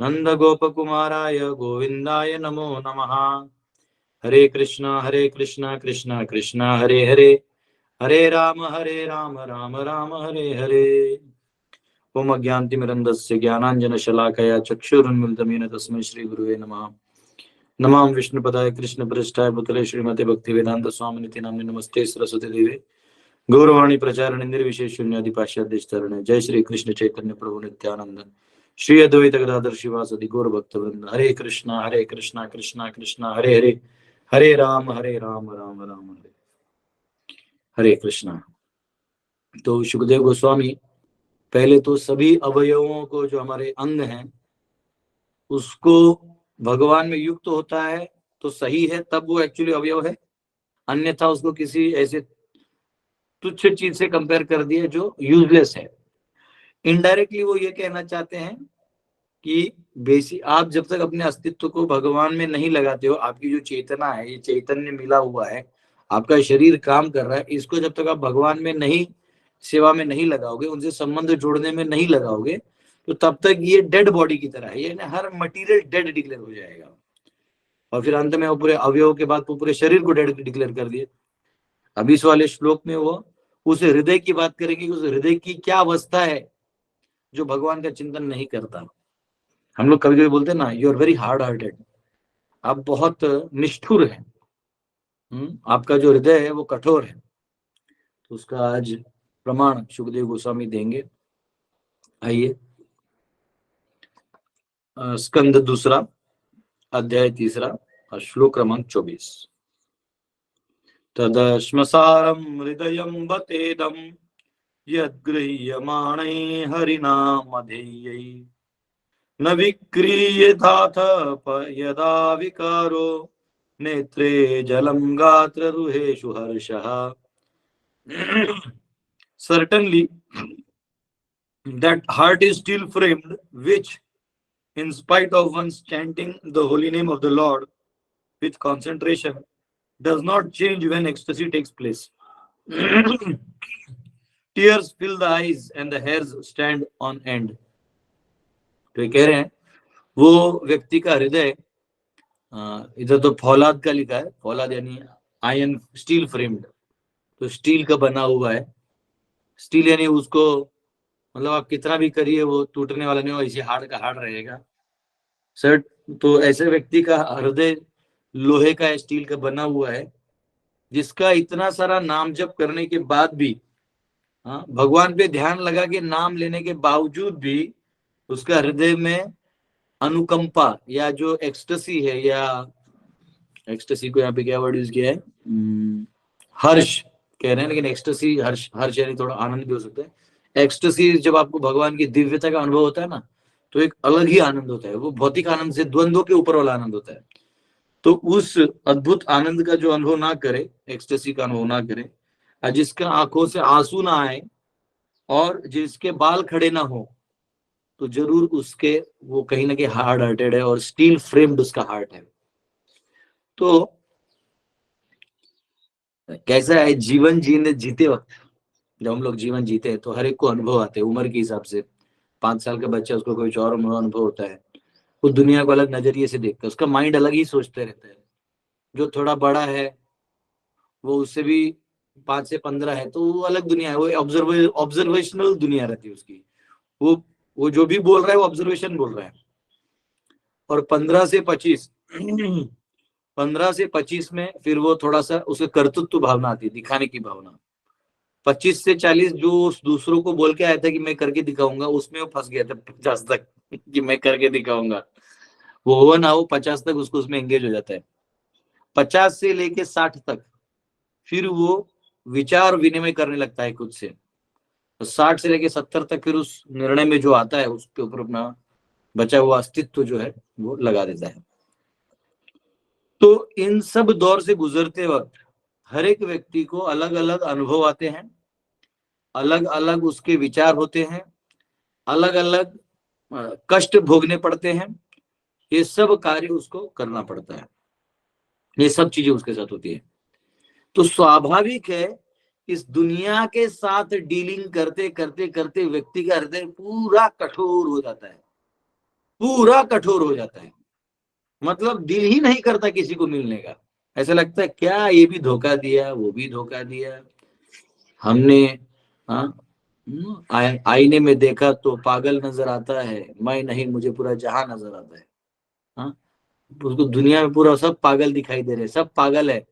नंद गोप कुमाराय गोविंदाय नमो नमः। हरे कृष्णा कृष्णा कृष्णा हरे हरे, हरे राम राम राम हरे हरे। ओम अज्ञानतिमिरन्धस्य ज्ञानाञ्जनशलाकया चक्षुरुन्मिलितं येन तस्मै श्रीगुरुवे नमः। नमामि विष्णुपदाय कृष्णप्रेष्ठाय भूतले श्रीमते भक्तिवेदान्त स्वामिनिति नाम्ने नमस्ते सरस्वती देवे गौरवाणी प्रचारिणे निर्विशेष शून्यादि पाश्चात्य। जय श्री कृष्ण चैतन्य प्रभु नित्यानंद श्री अद्वैत गदाधर शिवासदि गौर भक्त वृंद। हरे कृष्णा कृष्णा कृष्णा हरे हरे, हरे राम राम राम हरे हरे कृष्णा। तो सुखदेव गोस्वामी पहले तो सभी अवयवों को, जो हमारे अंग हैं, उसको भगवान में युक्त होता है तो सही है, तब वो एक्चुअली अवयव है। अन्यथा उसको किसी ऐसे तुच्छ चीज से कंपेयर कर दिया जो यूजलेस है। इनडायरेक्टली वो ये कहना चाहते हैं कि बेसिक आप जब तक अपने अस्तित्व को भगवान में नहीं लगाते हो, आपकी जो चेतना है, ये चैतन्य मिला हुआ है, आपका शरीर काम कर रहा है, इसको जब तक आप भगवान में नहीं, सेवा में नहीं लगाओगे, उनसे संबंध जोड़ने में नहीं लगाओगे, तो तब तक ये डेड बॉडी की तरह है, ये हर मटेरियल डेड डिक्लेयर हो जाएगा। और फिर अंत में वो पूरे अवयव के बाद वो पूरे शरीर को डेड डिक्लेयर कर दिए। अभी इस वाले श्लोक में वो उस हृदय की बात करेंगे, उस हृदय की क्या अवस्था है जो भगवान का चिंतन नहीं करता। हम लोग कभी कभी बोलते हैं ना, you are very hard hearted, आप बहुत निष्ठुर हैं। आपका जो हृदय है वो कठोर है। तो उसका आज प्रमाण सुखदेव गोस्वामी देंगे। आइए, स्कंद दूसरा, अध्याय तीसरा और श्लोक क्रमांक 24। तदश्मसारं हृदयं बतेदं यद्गृह्यमाणै हरिणा मधेयै न विक्रियेथाथ यदा विकारो नेत्रे जलं गात्ररुहेषु हर्षः। Certainly that heart is still framed, which, in spite of one's chanting the holy name of the Lord with concentration, does not change when ecstasy takes place. Tears fill the eyes and the hairs stand on end. तो ये कह रहे हैं वो व्यक्ति का हृदय, इधर तो फौलाद का लिखा है, फौलाद यानी आयन, स्टील फ्रेम्ड, तो स्टील का बना हुआ है। स्टील यानी उसको, मतलब आप कितना भी करिए वो टूटने वाला नहीं हो, इसी हार्ड का हार्ड रहेगा। सर, तो ऐसे व्यक्ति का हृदय लोहे का, स्टील का बना हुआ है, जिसका इतना सारा नाम जप करने के बाद भी, भगवान पे ध्यान लगा के नाम लेने के बावजूद भी उसका हृदय में अनुकंपा या जो एक्सटेसी है, या एक्सटेसी को यहाँ पे क्या वर्ड यूज किया है, हर्ष कह रहे हैं, लेकिन एक्सटेसी हर्ष, हर्ष यानी थोड़ा आनंद भी हो सकता है। एक्सटेसी जब आपको भगवान की दिव्यता का अनुभव होता है ना, तो एक अलग ही आनंद होता है, वो भौतिक आनंद से द्वंद्व के ऊपर वाला आनंद होता है। तो उस अद्भुत आनंद का जो अनुभव ना करे, एक्सटेसी का अनुभव ना करे, जिसका आंखों से आंसू ना आए और जिसके बाल खड़े ना हो, तो जरूर उसके, वो कहीं ना कहीं हार्ड हार्टेड है और स्टील फ्रेम्ड उसका हार्ट है। तो कैसा है जीवन जीते वक्त, जब हम लोग जीवन जीते हैं तो हर एक को अनुभव आते हैं उम्र के हिसाब से। 5 साल का बच्चा, उसको कोई और अनुभव होता है, वो दुनिया को अलग नजरिए से देखता है, उसका माइंड अलग ही सोचते रहता है। जो थोड़ा बड़ा है, वो उससे भी 5 से 15 है, तो वो अलग दुनिया है, वो ऑब्जर्वेशनल दुनिया रहती है उसकी। वो जो भी बोल रहा है वो ऑब्जर्वेशन बोल रहा है। और 15 से 25 15 से 25 में फिर वो थोड़ा सा उसके कर्तृत्व भावना आती है, दिखाने की भावना। 25 से 40 जो दूसरों को बोल के आया था कि मैं करके दिखाऊंगा, उसमें वो फंस गया था 50 तक कि मैं करके दिखाऊंगा। वो हो ना हो 50 तक उसको उसमें एंगेज हो जाता है। 50 से लेके 60 तक फिर वो विचार विनिमय करने लगता है खुद से। तो 60 से लेके 70 तक फिर उस निर्णय में जो आता है उसके ऊपर अपना बचा हुआ अस्तित्व जो है वो लगा देता है। तो इन सब दौर से गुजरते वक्त हर एक व्यक्ति को अलग अलग अनुभव आते हैं, अलग अलग उसके विचार होते हैं, अलग अलग कष्ट भोगने पड़ते हैं। ये सब कार्य उसको करना पड़ता है, ये सब चीजें उसके साथ होती है। तो स्वाभाविक है इस दुनिया के साथ डीलिंग करते करते करते व्यक्ति का हृदय पूरा कठोर हो जाता है। पूरा कठोर हो जाता है, मतलब दिल ही नहीं करता किसी को मिलने का। ऐसा लगता है क्या ये भी धोखा दिया, वो भी धोखा दिया हमने। हाँ, आईने में देखा तो पागल नजर आता है, मैं नहीं मुझे पूरा जहां नजर आता है। हाँ, उसको दुनिया में पूरा सब पागल दिखाई दे रहे हैं, सब पागल है।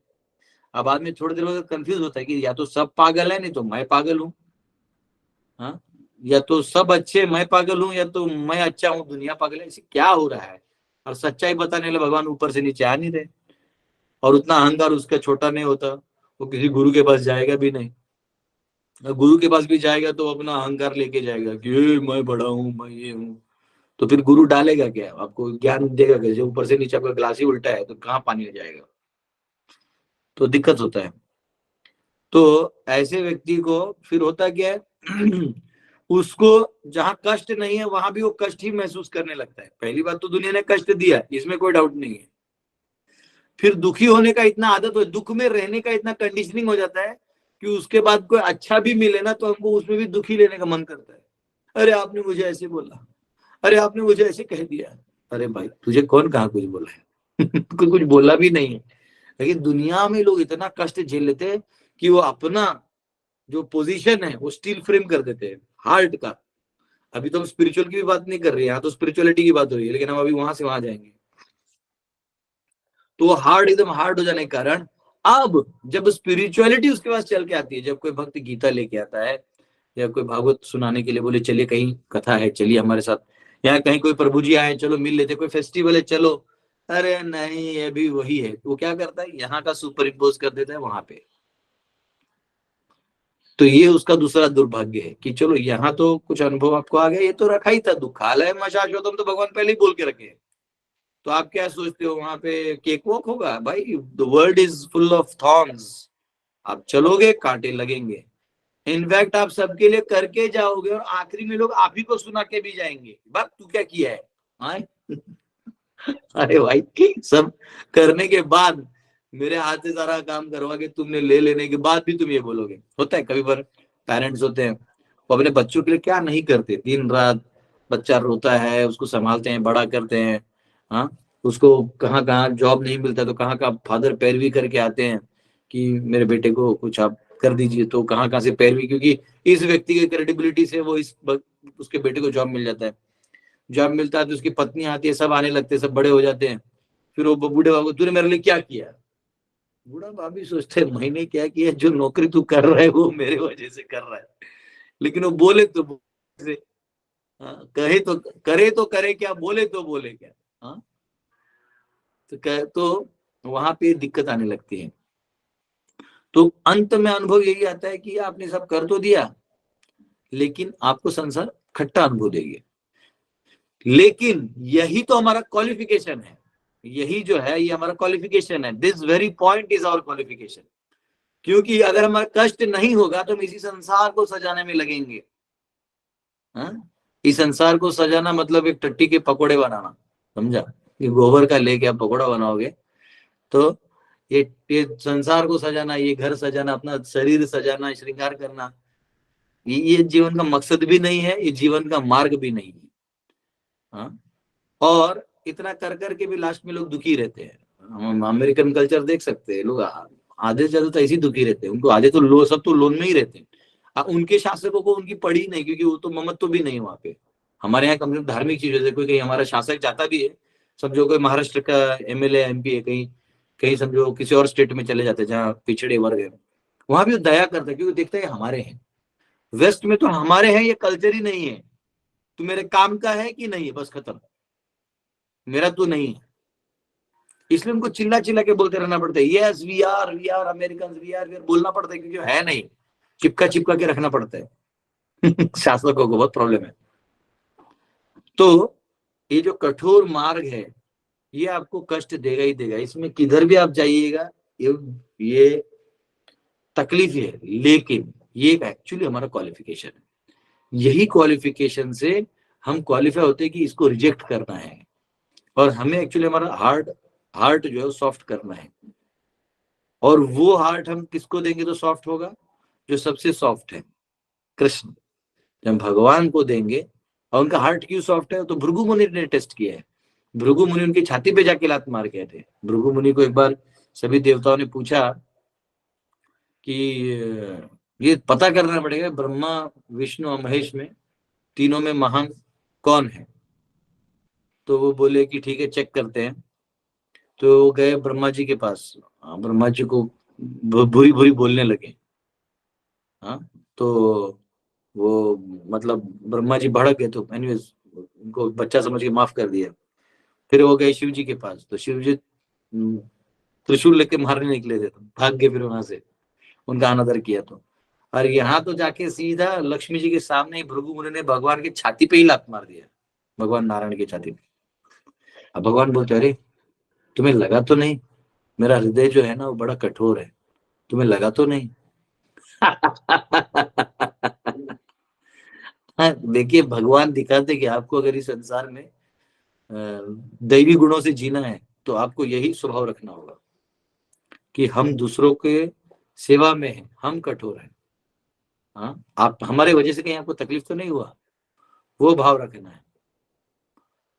अब आदमी थोड़ी देर बाद कंफ्यूज होता है कि या तो सब पागल है, नहीं तो मैं पागल हूँ। हाँ, या तो सब अच्छे मैं पागल हूँ, या तो मैं अच्छा हूँ दुनिया पागल है, इसे क्या हो रहा है। और सच्चाई बताने वाले भगवान ऊपर से नीचे आ नहीं रहे। और उतना अहंकार उसका छोटा नहीं होता, वो किसी गुरु के पास जाएगा भी नहीं। गुरु के पास भी जाएगा तो अपना अहंकार लेके जाएगा कि मैं बड़ा हूँ, मैं ये हूँ। तो फिर गुरु डालेगा क्या, आपको ज्ञान देगा कैसे? ऊपर से नीचे आपका ग्लास ही उल्टा है तो कहाँ पानी हो जाएगा। तो दिक्कत होता है। तो ऐसे व्यक्ति को फिर होता क्या है उसको जहां कष्ट नहीं है वहां भी वो कष्ट ही महसूस करने लगता है। पहली बात तो दुनिया ने कष्ट दिया, इसमें कोई डाउट नहीं है। फिर दुखी होने का इतना आदत हो, दुख में रहने का इतना कंडीशनिंग हो जाता है कि उसके बाद कोई अच्छा भी मिले ना तो हमको उसमें भी दुखी लेने का मन करता है। अरे आपने मुझे ऐसे बोला, अरे आपने मुझे ऐसे कह दिया। अरे भाई तुझे कौन कहा कुछ बोला है कुछ बोला भी नहीं है। लेकिन दुनिया में लोग इतना कष्ट झेल लेते हैं कि वो अपना जो पोजीशन है वो स्टील फ्रेम कर देते हैं हार्ट का। अभी तो हम स्पिरिचुअल की भी बात नहीं कर रहे हैं, यहाँ तो स्पिरिचुअलिटी की बात हो रही है, लेकिन हम अभी वहां से वहां जाएंगे। तो हार्ड एकदम हार्ड हो जाने के कारण अब जब स्पिरिचुअलिटी उसके पास चल के आती है, जब कोई भक्त गीता लेके आता है या कोई भागवत सुनाने के लिए बोले चलिए कहीं कथा है चलिए हमारे साथ, या कहीं कोई प्रभु जी आए चलो मिल लेते, कोई फेस्टिवल है चलो, अरे नहीं ये भी वही है। वो क्या करता है, यहाँ का सुपर इम्पोज कर देता है वहां पे। तो ये उसका दूसरा दुर्भाग्य है कि चलो यहाँ तो कुछ अनुभव आपको आ गया, ये तो रखा ही था, दुखालय में शाश्वतम तो भगवान पहले ही बोल के रखे हैं। तो आप क्या सोचते हो वहां पे केक वॉक होगा? भाई the world is full of thorns, आप चलोगे कांटे लगेंगे। इनफैक्ट आप सबके लिए करके जाओगे और आखिरी में लोग आप ही को सुना के भी जाएंगे, बात तू क्या किया है। हाँ? अरे भाई सब करने के बाद, मेरे हाथ से सारा काम करवा के तुमने ले लेने के बाद भी तुम ये बोलोगे। होता है कभी बार पेरेंट्स होते हैं वो अपने बच्चों के लिए क्या नहीं करते, दिन रात बच्चा रोता है उसको संभालते हैं बड़ा करते हैं। हाँ, उसको कहाँ कहाँ जॉब नहीं मिलता तो कहाँ कहाँ फादर पैरवी करके आते हैं कि मेरे बेटे को कुछ आप कर दीजिए, तो कहाँ कहाँ से पैरवी, क्योंकि इस व्यक्ति की क्रेडिबिलिटी से वो उसके बेटे को जॉब मिल जाता है। जॉब मिलता है तो उसकी पत्नी आती है, सब आने लगते हैं, सब बड़े हो जाते हैं। फिर वो बूढ़े बाबू तूने मेरे लिए क्या किया। बूढ़ा बाबू सोचते हैं मैंने क्या किया, जो नौकरी तू कर रहा है वो मेरे वजह से कर रहा है। लेकिन वो बोले तो से, हाँ, कहे तो करे तो करे क्या, बोले तो बोले क्या। हाँ, तो वहां पे दिक्कत आने लगती है। तो अंत में अनुभव यही आता है कि आपने सब कर तो दिया, लेकिन आपको संसार खट्टा अनुभव देगी। लेकिन यही तो हमारा क्वालिफिकेशन है, यही जो है ये हमारा क्वालिफिकेशन है, this very point is our qualification. क्योंकि अगर हमारा कष्ट नहीं होगा तो हम इसी संसार को सजाने में लगेंगे। हाँ? इस संसार को सजाना मतलब एक टट्टी के पकोड़े बनाना, समझा? कि गोबर का लेके आप पकोड़ा बनाओगे तो ये संसार को सजाना, ये घर सजाना, अपना शरीर सजाना, श्रृंगार करना, ये जीवन का मकसद भी नहीं है, ये जीवन का मार्ग भी नहीं है। हाँ? और इतना कर करके भी लास्ट में लोग दुखी रहते हैं। हम अमेरिकन कल्चर देख सकते हैं, लोग आधे से ज्यादा तो ऐसे ही दुखी रहते हैं, उनको आधे तो लो सब तो लोन में ही रहते हैं। उनके शासकों को उनकी पड़ी नहीं, क्योंकि वो तो ममत्व भी नहीं वहां पे। हमारे यहाँ कम से कम धार्मिक चीजों से कोई कहीं हमारा शासक जाता भी है, समझो कोई महाराष्ट्र का एमएलए एमपी है, कहीं कहीं समझो किसी और स्टेट में चले जाते हैं जहाँ पिछड़े वर्ग है, वहां भी वो दया करता है क्योंकि देखता है हमारे हैं। वेस्ट में तो हमारे हैं ये कल्चर ही नहीं है, तू मेरे काम का है कि नहीं है, बस खत्म, मेरा तो नहीं है। इसलिए उनको चिल्ला चिल्ला के बोलते रहना पड़ता है, yes we are American, we are बोलना पड़ता है, क्योंकि है नहीं, चिपका चिपका के रखना पड़ता है शासकों को बहुत प्रॉब्लम है। तो ये जो कठोर मार्ग है ये आपको कष्ट देगा ही देगा, इसमें किधर भी आप जाइएगा ये तकलीफ है। लेकिन ये एक्चुअली हमारा क्वालिफिकेशन है, यही क्वालिफिकेशन से हम क्वालिफाई होते हैं कि इसको रिजेक्ट करना है। और हमें एक्चुअली हमारा हार्ट हार्ट जो है सॉफ्ट करना है। और वो हार्ट हम किसको देंगे तो सॉफ्ट होगा? जो सबसे सॉफ्ट है, कृष्ण। जब भगवान को देंगे और उनका हार्ट क्यों सॉफ्ट है, तो भृगु मुनि ने टेस्ट किया है। भृगु मुनि उनकी छाती पे जाके लात मार गए थे। भृगु मुनि को एक बार सभी देवताओं ने पूछा कि ये पता करना पड़ेगा ब्रह्मा विष्णु और महेश में तीनों में महान कौन है। तो वो बोले कि ठीक है चेक करते हैं। तो वो गए ब्रह्मा जी के पास। ब्रह्मा जी को बुरी बुरी बोलने लगे। हाँ, तो वो मतलब ब्रह्मा जी भड़क गए, तो एनीवेज उनको बच्चा समझ के माफ कर दिया। फिर वो गए शिव जी के पास, तो शिव जी त्रिशूल लेके मारने निकले थे, तो भाग गए फिर वहां से, उनका अनादर किया। तो और यहाँ तो जाके सीधा लक्ष्मी जी के सामने ही भृगु मुनि ने भगवान की छाती पे ही लात मार दिया, भगवान नारायण की छाती पे। अब भगवान बोलते अरे तुम्हें लगा तो नहीं, मेरा हृदय जो है ना वो बड़ा कठोर है, तुम्हें लगा तो नहीं। हाँ, देखिए भगवान दिखाते कि आपको अगर इस संसार में दैवी गुणों से जीना है तो आपको यही स्वभाव रखना होगा कि हम दूसरों के सेवा में हैं, हम कठोर हैं। हाँ, आप हमारे वजह से कहीं आपको तकलीफ तो नहीं हुआ, वो भाव रखना है।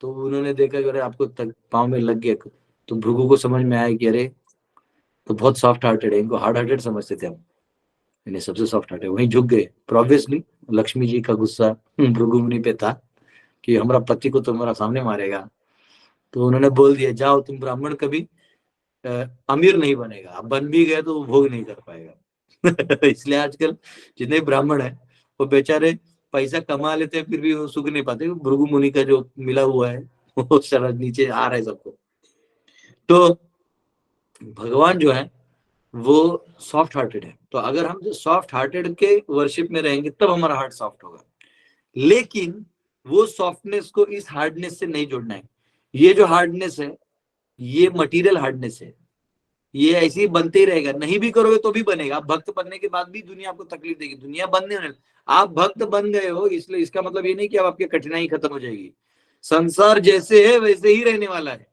तो उन्होंने देखा कि अरे आपको पाँव में लग गया, तो भृगु को समझ में आया कि अरे तो बहुत सॉफ्ट हार्टेड है, इनको हार्ड हार्टेड समझते थे हम, इन्हें सबसे सॉफ्ट हार्टेड, वहीं झुक गए। ऑब्वियसली लक्ष्मी जी का गुस्सा भृगु मुनि पे था कि हमारा पति को तुम्हारा सामने मारेगा। तो उन्होंने बोल दिया जाओ तुम ब्राह्मण कभी अमीर नहीं बनेगा, अब बन भी गए तो वो भोग नहीं कर पाएगा। इसलिए आजकल जितने ब्राह्मण है वो बेचारे पैसा कमा लेते हैं फिर भी वो सुख नहीं पाते, भृगु मुनि का जो मिला हुआ है वो सारा नीचे आ रहा है सबको। तो भगवान जो है वो सॉफ्ट हार्टेड है, तो अगर हम जो सॉफ्ट हार्टेड के वर्शिप में रहेंगे तब हमारा हार्ट सॉफ्ट होगा। लेकिन वो सॉफ्टनेस को इस हार्डनेस से नहीं जोड़ना है। ये जो हार्डनेस है ये मटेरियल हार्डनेस है, ये ऐसे ही बनते ही रहेगा, नहीं भी करोगे तो भी बनेगा। आप भक्त बनने के बाद भी दुनिया आपको तकलीफ देगी, दुनिया बंद नहीं होने। आप भक्त बन गए हो इसलिए इसका मतलब ये नहीं कि अब आपकी कठिनाई खत्म हो जाएगी। संसार जैसे है वैसे ही रहने वाला है।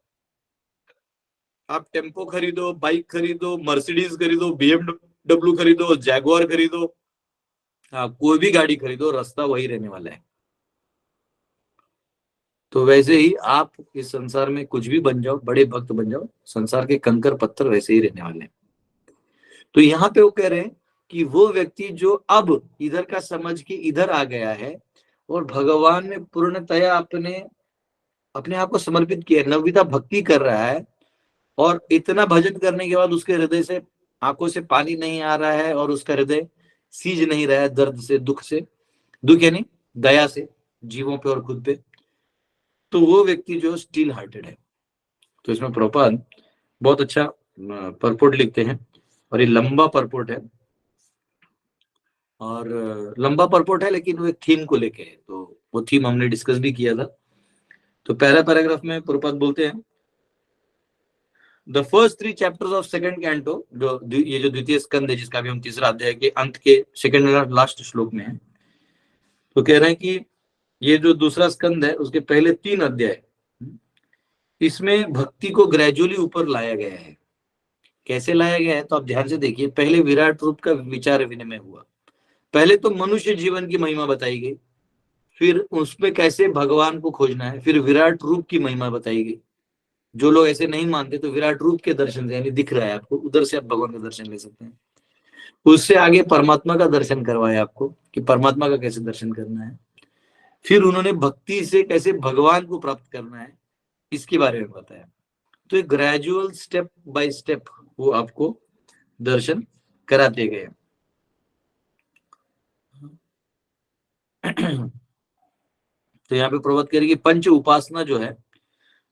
आप टेम्पो खरीदो, बाइक खरीदो, मर्सिडीज खरीदो, BMW खरीदो, जैगुआर खरीदो, आप कोई भी गाड़ी खरीदो, रास्ता वही रहने वाला है। तो वैसे ही आप इस संसार में कुछ भी बन जाओ, बड़े भक्त बन जाओ, संसार के कंकर पत्थर वैसे ही रहने वाले हैं। तो यहाँ पे वो कह रहे हैं कि वो व्यक्ति जो अब इधर का समझ के इधर आ गया है और भगवान में पूर्णतया अपने अपने आप को समर्पित किया, नवविधा भक्ति कर रहा है, और इतना भजन करने के बाद उसके हृदय से आंखों से पानी नहीं आ रहा है और उसका हृदय सीज नहीं रहा है दर्द से, दुख से, दुख यानी दया से जीवों पे और खुद पे, तो वो व्यक्ति जो स्टील हार्टेड है। तो इसमें प्रभुपाद बहुत अच्छा परपोर्ट लिखते हैं, और ये लंबा परपोर्ट है, और लंबा परपोर्ट है लेकिन वो एक थीम को लेके है, तो वो थीम हमने डिस्कस भी किया था। तो पहला पैराग्राफ में प्रभुपाद बोलते हैं the first 3 chapters of second canto, जो ये जो द्वितीय स्कंद है जिसका भी हम तीसरा अध्याय के अंत के सेकंड लास्ट श्लोक में है, तो कह रहे हैं कि ये जो दूसरा स्कंद है उसके पहले 3 अध्याय, इसमें भक्ति को ग्रेजुअली ऊपर लाया गया है। कैसे लाया गया है तो आप ध्यान से देखिए। पहले विराट रूप का विचार विनिमय हुआ, पहले तो मनुष्य जीवन की महिमा बताई गई, फिर उसमें कैसे भगवान को खोजना है, फिर विराट रूप की महिमा बताई गई। जो लोग ऐसे नहीं मानते तो विराट रूप के दर्शन से, यानी दिख रहा है आपको, उधर से आप भगवान का दर्शन ले सकते हैं। उससे आगे परमात्मा का दर्शन करवाया आपको कि परमात्मा का कैसे दर्शन करना है, फिर उन्होंने भक्ति से कैसे भगवान को प्राप्त करना है इसके बारे में बताया। तो एक ग्रेजुअल स्टेप बाय स्टेप वो आपको दर्शन कराते गए। तो यहाँ पे प्रवत करेगी पंच उपासना जो है,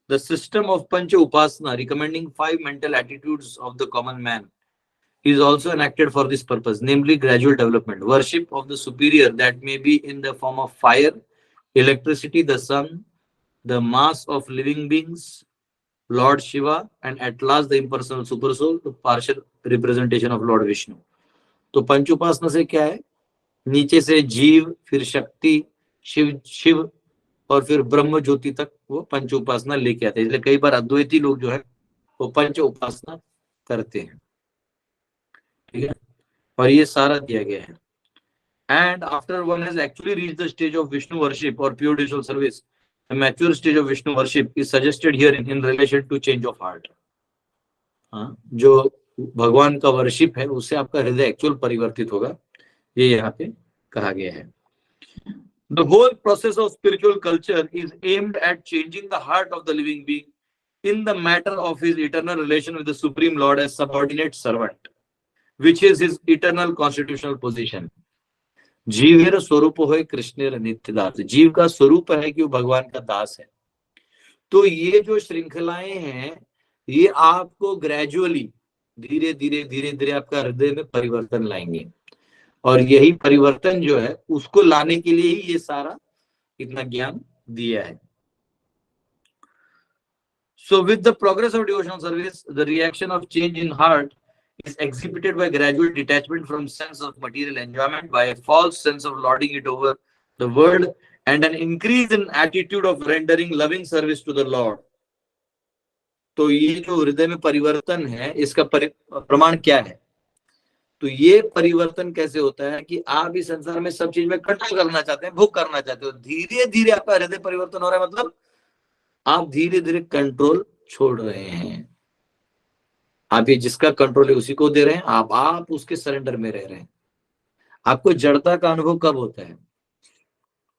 the system of panch upasana recommending 5 mental attitudes of the common man is also enacted for this purpose, namely gradual development, worship of the superior that may be in the form of fire, electricity, the sun, the mass of living beings, Lord Shiva, and at last the impersonal supersoul, the partial representation of Lord Vishnu. तो पंच उपासना से क्या है, नीचे से जीव, फिर शक्ति, शिव शिव और फिर ब्रह्म ज्योति तक वो पंच उपासना लेके आते हैं। इसलिए कई बार अद्वैती लोग जो है वो पंच उपासना करते हैं, ठीक है। और ये सारा दिया गया है। And after one has actually reached the stage of Vishnu worship or pure devotional service, the mature stage of Vishnu worship is suggested here in relation to change of heart. हाँ, जो भगवान का वर्शिप है उससे आपका हृदय actual परिवर्तित होगा, ये यहाँ पे कहा गया है. The whole process of spiritual culture is aimed at changing the heart of the living being in the matter of his eternal relation with the Supreme Lord as subordinate servant, which is his eternal constitutional position. जीवेर स्वरूप होय कृष्णेर नित्य दास. जीव का स्वरूप है कि वो भगवान का दास है. तो ये जो श्रृंखलाएं हैं ये आपको ग्रेजुअली धीरे धीरे धीरे धीरे आपका हृदय में परिवर्तन लाएंगे, और यही परिवर्तन जो है उसको लाने के लिए ही ये सारा इतना ज्ञान दिया है. So with the progress of devotional service, the reaction of change in heart is exhibited by gradual detachment from sense of material enjoyment, by a false sense of lording it over the world, and an increase in attitude of rendering loving service to the Lord. तो ये जो हृदय में परिवर्तन है इसका प्रमाण क्या है? तो ये परिवर्तन कैसे होता है कि आप इस संसार में सब चीज में कंट्रोल करना चाहते हैं, भोग करना चाहते हो, धीरे धीरे आपका हृदय परिवर्तन हो रहा है, मतलब आप धीरे धीरे कंट्रोल छोड़ रहे हैं. आप ये जिसका कंट्रोल है उसी को दे रहे हैं, आप उसके सरेंडर में रह रहे हैं. आपको जड़ता का अनुभव कब होता है?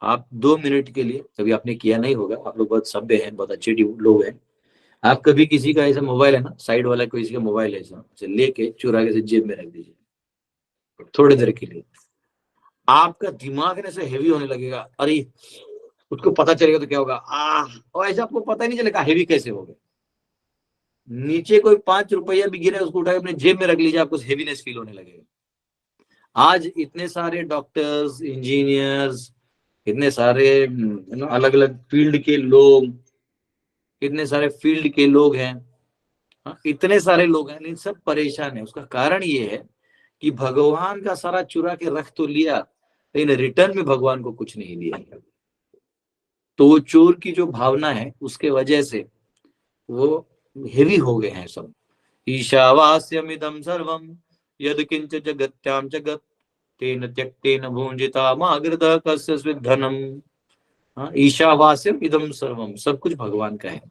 आप 2 मिनट के लिए, कभी आपने किया नहीं होगा, आप लोग बहुत सभ्य हैं, बहुत अच्छे लोग हैं, आप कभी किसी का ऐसा मोबाइल है ना, साइड वाला किसी का मोबाइल है ऐसा लेके चुरा के जेब में रख दीजिए थोड़ी देर के लिए, आपका दिमाग ना से हेवी होने लगेगा. अरे उसको पता चलेगा तो क्या होगा, और ऐसा आपको पता ही नहीं चलेगा हेवी कैसे हो गया. नीचे कोई 5 रुपया भी गिरे उसको उठा के अपने जेब में रख लीजिए, आपको हेवीनेस फील होने लगेगा. आज इतने सारे डॉक्टर्स, इंजीनियर्स, इतने सारे अलग अलग फील्ड के लोग, इतने सारे फील्ड के लोग हैं, इतने सारे लोग हैं, इन सब परेशान है. उसका कारण ये है कि भगवान का सारा चुरा के रख तो लिया, लेकिन रिटर्न में भगवान को कुछ नहीं दिया. तो वो चोर की जो भावना है उसके वजह से वो हेवी हो गए हैं सब. ईशावास्यमिदं सर्वं यद्किंच जगत्यां जगत् तेन त्यक्तेन भुंजिता मागृतः कस्य स्विद्धनम्. ईशावास्यम इदं सर्वम, सब कुछ भगवान का है.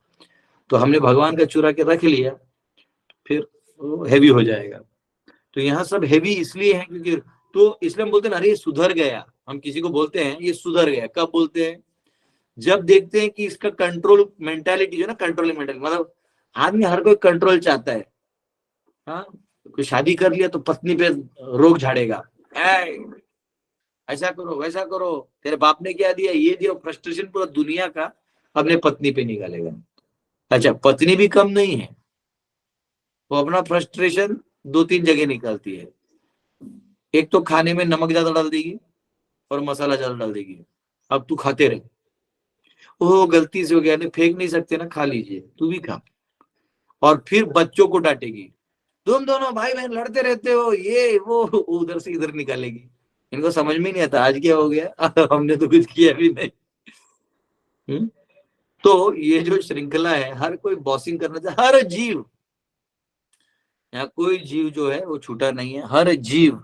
तो हमने भगवान का चुरा के रख लिया, फिर वो हेवी हो जाएगा. तो यहाँ सब हेवी इसलिए है क्योंकि, तो इसलिए हम बोलते हैं अरे सुधर गया. हम किसी को बोलते हैं ये सुधर गया, कब बोलते हैं? जब देखते हैं कि इसका कंट्रोल मेंटालिटी जो है ना, कंट्रोलिंग मेंटालिटी, मतलब आदमी हर कोई कंट्रोल चाहता है. हाँ, कोई शादी कर लिया तो पत्नी पे रोक झाड़ेगा, ऐसा करो वैसा करो, तेरे बाप ने क्या दिया ये दिया. फ्रस्ट्रेशन पूरा दुनिया का अपने पत्नी पे निकालेगा. अच्छा, पत्नी भी कम नहीं है, वो अपना फ्रस्ट्रेशन 2-3 जगह निकालती है. एक तो खाने में नमक ज्यादा डाल देगी और मसाला ज्यादा डाल देगी, अब तू खाते रहे. ओ गलती से हो गया, नहीं फेंक नहीं सकते ना, खा लीजिए, तू भी खा. और फिर बच्चों को डांटेगी, तुम दोनों भाई बहन लड़ते रहते हो, ये वो, उधर से इधर निकालेगी. इनको समझ में नहीं आता आज क्या हो गया, हमने तो कुछ किया भी नहीं. तो ये जो श्रृंखला है, हर कोई बॉसिंग करना चाहता, हर जीव, यहाँ कोई जीव जो है वो छूटा नहीं है. हर जीव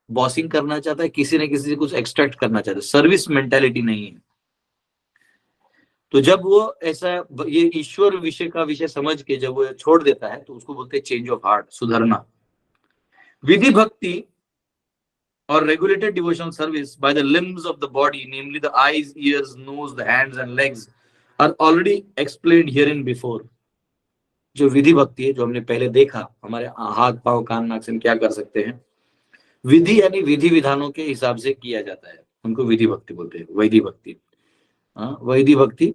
बॉसिंग करना चाहता है, किसी न किसी से कुछ एक्सट्रैक्ट करना चाहता है, सर्विस मेंटालिटी नहीं है. तो जब वो ऐसा ये ईश्वर विषय का विषय समझ के जब वो छोड़ देता है तो उसको बोलते हैं चेंज ऑफ हार्ट, सुधरना. विधि भक्ति or regulated devotional service by the limbs of the body, namely the eyes, ears, nose, the hands and legs, are already explained herein before. जो विधि भक्ति है, जो हमने पहले देखा, हमारे हाथ पांव कान नाक से क्या कर सकते हैं, विधि यानी विधि विधानों के हिसाब से किया जाता है, उनको विधि भक्ति बोलते हैं. वैधि भक्ति, वैधि भक्ति,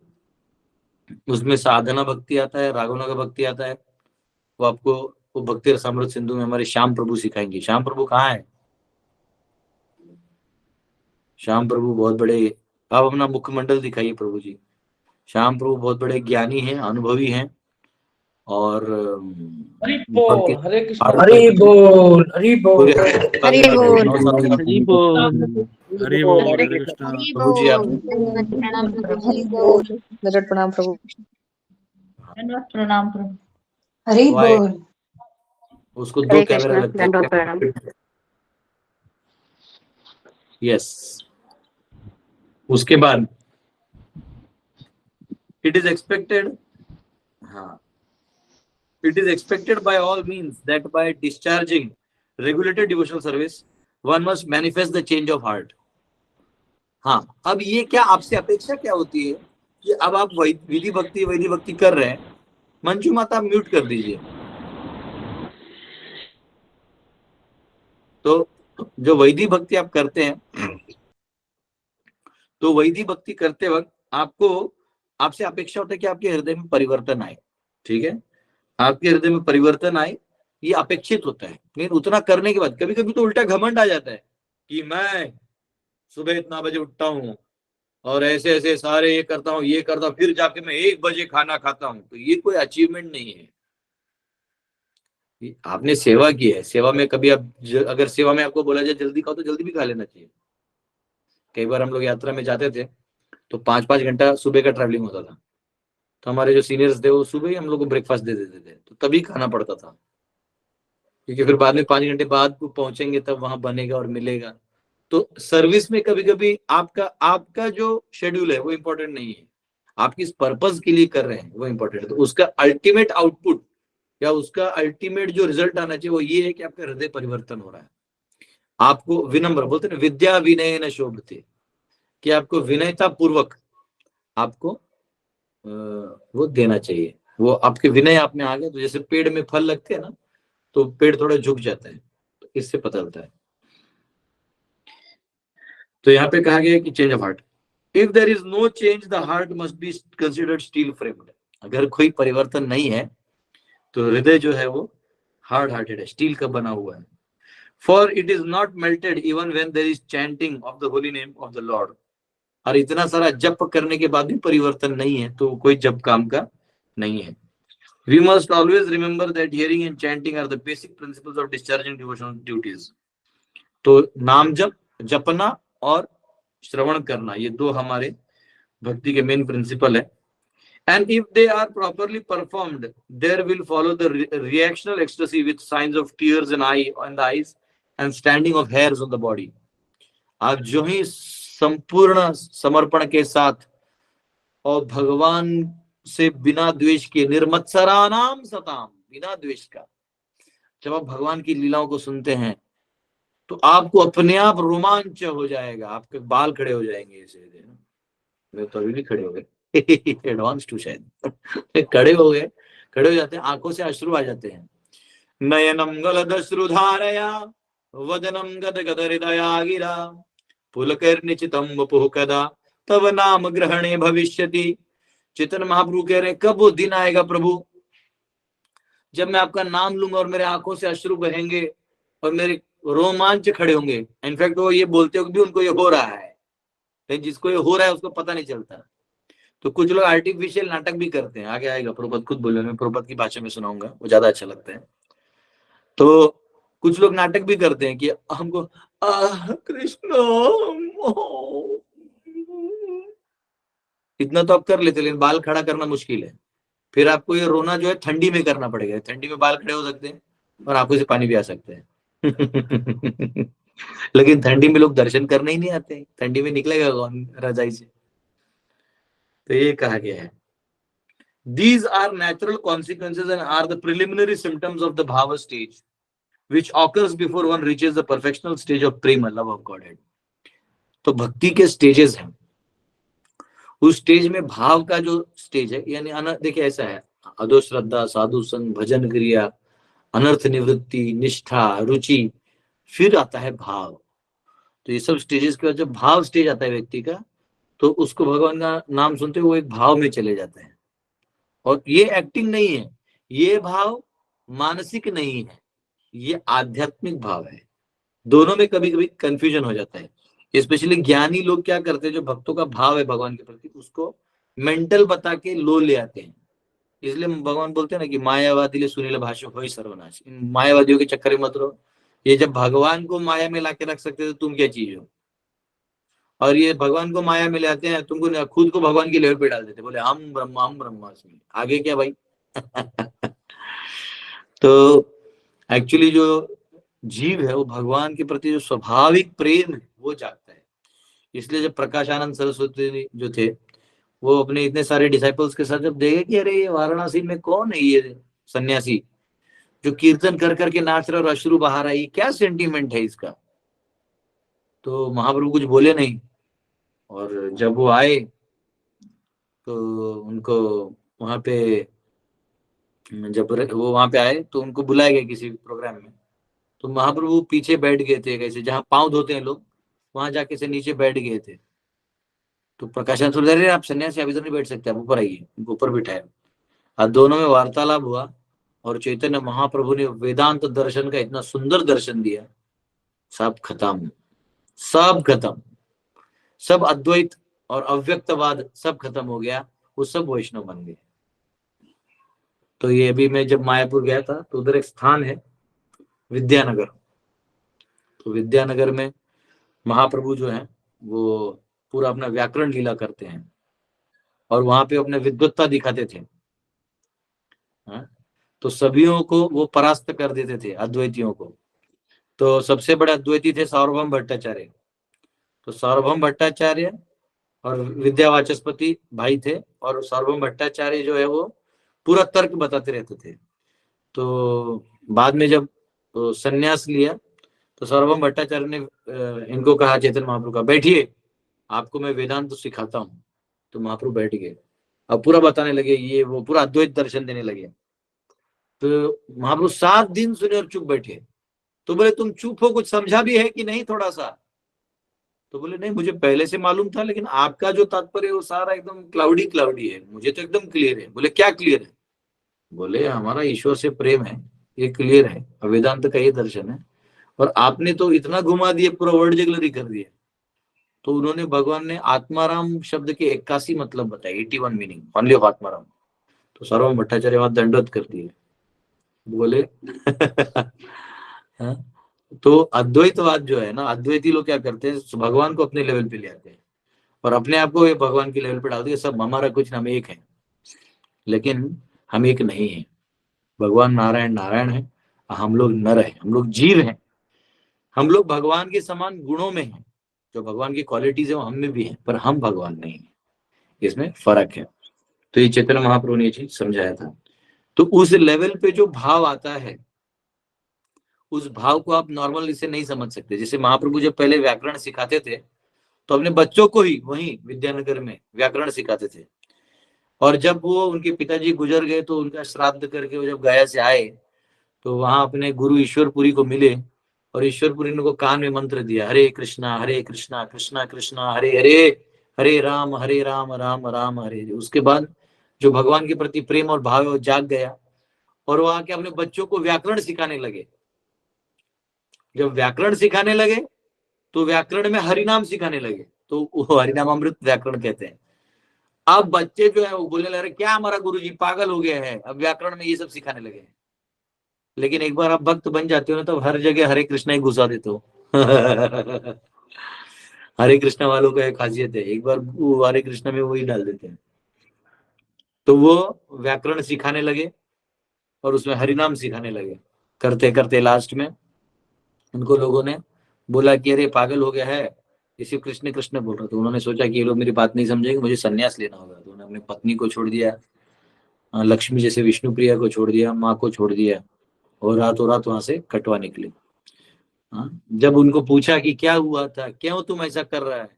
उसमें साधना भक्ति आता है, रागवना का भक्ति आता है. वो आपको वो भक्ति रसामृत सिंधु में हमारे श्याम प्रभु सिखाएंगे. श्याम प्रभु कहाँ है? श्याम प्रभु बहुत बड़े, आप अपना मुखमंडल दिखाइए प्रभु जी. श्याम प्रभु बहुत बड़े ज्ञानी हैं, अनुभवी हैं, और हरि बोल, हरे कृष्ण, हरि बोल, हरि बोल, हरि बोल, हरि बोल, हरि बोल, हरे कृष्ण. प्रभु जी आप प्रणाम प्रभु, हरि बोल, दंडवत प्रणाम प्रभु, दंडवत प्रणाम प्रभु, हरि बोल. उसको 2 कैमरा लगता है. यस, उसके बाद इट इज एक्सपेक्टेड, हाँ, it is expected by all means that by discharging regulated devotional service one must manifest the change of heart. हाँ, अब ये क्या आपसे अपेक्षा क्या होती है कि अब आप विधि भक्ति कर रहे हैं, मंजू माता आप म्यूट कर दीजिए। तो जो वैदिक भक्ति आप करते हैं, तो वैदिक भक्ति करते वक्त आपसे अपेक्षा होता है कि आपके हृदय में परिवर्तन आए, ठीक है, आपके हृदय में परिवर्तन आए, ये अपेक्षित होता है। लेकिन उतना करने के बाद कभी कभी तो उल्टा घमंड आ जाता है कि मैं सुबह इतना बजे उठता हूँ और ऐसे ऐसे सारे ये करता हूँ, फिर जाके मैं 1 बजे खाना खाता हूँ। तो ये कोई अचीवमेंट नहीं है। आपने सेवा की है, सेवा में कभी आप अगर सेवा में आपको बोला जाए जल्दी खाओ तो जल्दी भी खा लेना चाहिए। कई बार हम लोग यात्रा में जाते थे तो 5-5 घंटा सुबह का ट्रैवलिंग होता था, तो हमारे जो सीनियर्स थे वो सुबह ही हम लोग को ब्रेकफास्ट दे देते थे, तो तभी खाना पड़ता था, क्योंकि फिर बाद में 5 घंटे बाद पहुंचेंगे तब वहां बनेगा और मिलेगा। तो सर्विस में कभी कभी आपका जो शेड्यूल है वो इम्पोर्टेंट नहीं है, आप किस पर्पज के लिए कर रहे हैं वो इम्पोर्टेंट है। तो उसका अल्टीमेट आउटपुट या उसका अल्टीमेट जो रिजल्ट आना चाहिए वो ये है कि आपका हृदय परिवर्तन हो रहा है। आपको विनम्र बोलते हैं, विद्या विनय न शोभते, कि आपको विनयता पूर्वक आपको वो देना चाहिए। वो आपके विनय आप में आ गया तो जैसे पेड़ में फल लगते हैं ना, तो पेड़ थोड़ा झुक जाता है, तो इससे पता चलता है। तो यहाँ पे कहा गया कि change of heart, if there is no change the heart must be considered steel framed. अगर कोई परिवर्तन नहीं है तो हृदय जो है वो हार्ड हार्टेड है, स्टील का बना हुआ है। For it is not melted even when there is chanting of the holy name of the lord. और इतना सारा जप करने के बाद भी परिवर्तन नहीं है तो कोई जप काम का नहीं है। We must always remember that hearing and chanting are the basic principles of discharging devotional duties. तो नाम जप, जपना और श्रवण करना, ये दो हमारे भक्ति के मेन प्रिंसिपल है। And if they are properly performed, there will follow the reactional ecstasy with signs of tears in the eyes and standing of hairs on the body. आप जो ही संपूर्ण समर्पण के साथ और भगवान से बिना द्वेष के, निर्मत्सरानाम सताम, बिना द्वेष का, जब आप भगवान की लीलाओं को सुनते हैं तो आपको अपने आप रोमांच हो जाएगा, आपके बाल खड़े हो जाएंगे। ऐसे मेरे तो अभी भी खड़े हो गए एडवांस टू शायद खड़े हो जाते हैं, आंखों से अश्रु आ जाते हैं। नयनम गलदश्रुधारया वदनम गदगद हृदया गिरा पुलकर्निचितम वपुः कदा तब नाम ग्रहणे भविष्यति। चेतन महाप्रभु कह रहे हैं कब वो दिन आएगा प्रभु जब मैं आपका नाम लूंगा और मेरे आंखों से अश्रु बहेंगे और मेरे रोमांच खड़े होंगे। इनफैक्ट वो ये बोलते हो कि भी उनको ये हो रहा है, लेकिन जिसको ये हो रहा है उसको पता नहीं चलता। तो कुछ लोग आर्टिफिशियल नाटक भी करते हैं, आगे आएगा, प्रभुपद खुद बोले, मैं प्रभुपद की भाषा में सुनाऊंगा, वो ज्यादा अच्छा लगता है। तो कुछ लोग नाटक भी करते हैं कि हमको कृष्ण इतना तो आप कर लेते, लेकिन बाल खड़ा करना मुश्किल है। फिर आपको ये रोना जो है ठंडी में करना पड़ेगा, ठंडी में बाल खड़े हो सकते हैं और आंखों से पानी भी आ सकते हैं लेकिन ठंडी में लोग दर्शन करने ही नहीं आते, ठंडी में निकलेगा कौन रजाई से। तो ये कहा गया है, these are natural consequences and are the preliminary symptoms of the bhava stage which occurs before one reaches the perfectional stage of prema, love of Godhead. तो भक्ति के स्टेजेस हैं, उस स्टेज में भाव का जो स्टेज है, यानी देखिए ऐसा है, अधो श्रद्धा, साधु संग, भजन क्रिया, अनर्थ निवृत्ति, निष्ठा, रुचि, फिर आता है भाव। तो ये सब स्टेजेस के बाद जब भाव स्टेज आता है व्यक्ति का, तो उसको भगवान का नाम सुनते हुए वो एक भाव में चले जाते हैं। और ये एक्टिंग नहीं है, ये भाव मानसिक नहीं है, ये आध्यात्मिक भाव है। दोनों में कभी कभी कंफ्यूजन हो जाता है। स्पेशली ज्ञानी लोग क्या करते हैं, जो भक्तों का भाव है भगवान के प्रति उसको मेंटल बता के लो ले आते हैं। इसलिए भगवान बोलते हैं ना कि मायावादी ले सुनील भाषा हो सर्वनाश। इन मायावादियों के चक्कर में मत रहो, ये जब भगवान को माया में लाके रख सकते तो तुम क्या चीज हो। और ये भगवान को माया में ले आते हैं, तुमको खुद को भगवान की लेवल पे डाल देते, बोले हम ब्रह्मास्मि, आगे क्या भाई तो एक्चुअली जो जीव है वो भगवान के प्रति जो स्वाभाविक प्रेम है वो जागता है। इसलिए जब प्रकाशानंद सरस्वती जो थे वो अपने इतने सारे डिसाइपल्स के साथ जब देखे कि अरे ये वाराणसी में कौन है ये सन्यासी जो कीर्तन कर करके नाच रहा और अश्रु बहा रहा है, क्या सेंटीमेंट है इसका, तो महाप्रभु कुछ बोले नहीं। और जब वो आए तो उनको वहां पे, जब वो वहां पे आए तो उनको बुलाया गया किसी प्रोग्राम में, तो महाप्रभु पीछे बैठ गए थे, कैसे जहाँ पांव धोते हैं लोग वहां जाके से नीचे बैठ गए थे। तो प्रकाशन सोच रहे आप सन्यासी आप इधर नहीं बैठ सकते, आप ऊपर आइए, उनको ऊपर बिठाया। और दोनों में वार्तालाप हुआ और चैतन्य महाप्रभु ने वेदांत दर्शन का इतना सुंदर दर्शन दिया, सब खत्म, सब खत्म, सब अद्वैत और अव्यक्तवाद सब खत्म हो गया, वो सब वैष्णव बन गए। तो ये अभी मैं जब मायापुर गया था तो उधर एक स्थान है विद्यानगर, तो विद्यानगर में महाप्रभु जो है वो पूरा अपना व्याकरण लीला करते हैं और वहां पे अपने विद्वत्ता दिखाते थे। तो सभीयों को वो परास्त कर देते थे अद्वैतियों को। तो सबसे बड़े अद्वैती थे सार्वभौम भट्टाचार्य। तो सार्वभौम भट्टाचार्य और विद्यावाचस्पति भाई थे, और सार्वभौम भट्टाचार्य जो है वो पूरा तर्क बताते रहते थे। तो बाद में जब संन्यास लिया तो सार्वभौम भट्टाचार्य ने इनको कहा चैतन्य महाप्रभु का, बैठिए आपको मैं वेदांत तो सिखाता हूँ। तो महाप्रभु बैठ गए, अब पूरा बताने लगे, ये वो पूरा अद्वैत दर्शन देने लगे। तो महाप्रभु 7 दिन सुने और चुप बैठे। तो बोले तुम चुप हो, कुछ समझा भी है कि नहीं थोड़ा सा? तो बोले नहीं मुझे पहले से मालूम था, लेकिन आपका जो तात्पर्य वो सारा एकदम क्लाउडी क्लाउडी है, मुझे तो एकदम क्लियर है। बोले क्या क्लियर है? बोले हमारा ईश्वर से प्रेम है, ये क्लियर है, वेदांत का ये दर्शन है, और आपने तो इतना घुमा दिया, पूरा वर्ड जगलरी कर दिया। तो उन्होंने, भगवान ने आत्माराम शब्द के 81 मतलब बताए, 81 मीनिंग ओनली ऑफ आत्माराम। तो सार्वभौम भट्टाचार्य वहां दंडवत कर दिए, बोले हाँ? तो अद्वैतवाद जो है ना, अद्वैती लोग क्या करते हैं, भगवान को अपने लेवल पे ले आते हैं और अपने आप को भगवान के लेवल पे डाल दिया, सब हमारा कुछ, हम एक है, लेकिन हम एक नहीं है। भगवान नारायण नारायण है, हम लोग नर है, हम लोग जीव हैं। हम लोग भगवान के समान गुणों में हैं, जो भगवान की क्वालिटीज है वो हम में भी है, पर हम भगवान नहीं है, इसमें फर्क है। तो ये चैतन्य महाप्रभु ने ये चीज समझाया था। तो उस लेवल पे जो भाव आता है, उस भाव को आप नॉर्मल इसे नहीं समझ सकते। जैसे महाप्रभु जब पहले व्याकरण सिखाते थे तो अपने बच्चों को ही वहीं विद्यानगर में व्याकरण सिखाते थे, और जब वो उनके पिताजी गुजर गए तो उनका श्राद्ध करके वो जब गया से आए तो वहां अपने गुरु ईश्वरपुरी को मिले, और ईश्वरपुरी ने उनको कान में मंत्र दिया, हरे कृष्णा कृष्णा कृष्णा हरे हरे, हरे राम राम राम हरे हरे। उसके बाद जो भगवान के प्रति प्रेम और भाव है वो जाग गया, और वो आके अपने बच्चों को व्याकरण सिखाने लगे। जब व्याकरण सिखाने लगे तो व्याकरण में हरिनाम सिखाने लगे, तो वो हरिनाम अमृत व्याकरण कहते हैं। अब बच्चे जो है वो बोलने लगे, क्या हमारा गुरुजी पागल हो गया है, अब व्याकरण में ये सब सिखाने लगे हैं। लेकिन एक बार आप भक्त बन जाते हो ना, तो हर जगह हरे कृष्णा ही घुसा देते हो। हरे कृष्णा वालों का एक खासियत है, एक बार हरे कृष्णा में वही डाल देते हैं। तो वो व्याकरण सिखाने लगे और उसमें हरिनाम सिखाने लगे। करते करते लास्ट में उनको लोगों ने बोला कि अरे पागल हो गया है, इसी कृष्ण कृष्ण बोल रहा। तो उन्होंने सोचा कि ये लोग मेरी बात नहीं समझेंगे, मुझे संन्यास लेना होगा। तो उन्होंने अपनी पत्नी को छोड़ दिया, लक्ष्मी जैसे विष्णु प्रिया को छोड़ दिया, माँ को छोड़ दिया, और रातों रात वहां से कटवा निकले। जब उनको पूछा कि क्या हुआ था, क्यों तुम ऐसा कर रहा है,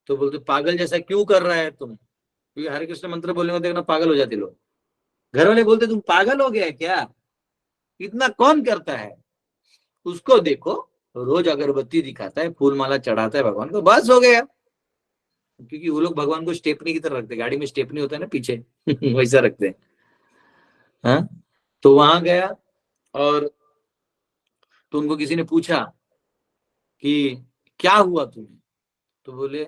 तो बोलते पागल जैसा क्यों कर रहा है तुम, क्योंकि हरे कृष्ण मंत्र बोलने को देखना पागल हो जाते लोग। घर वाले बोलते तुम पागल हो गया क्या, इतना कौन करता है, उसको देखो रोज अगरबत्ती दिखाता है, फूल माला चढ़ाता है भगवान को, बस हो गया। क्योंकि वो लोग भगवान को स्टेपनी की तरह रखते, गाड़ी में स्टेपनी होता है ना पीछे वैसा रखते हैं। हाँ? तो वहां गया और तो उनको किसी ने पूछा कि क्या हुआ तुम्हें, तो बोले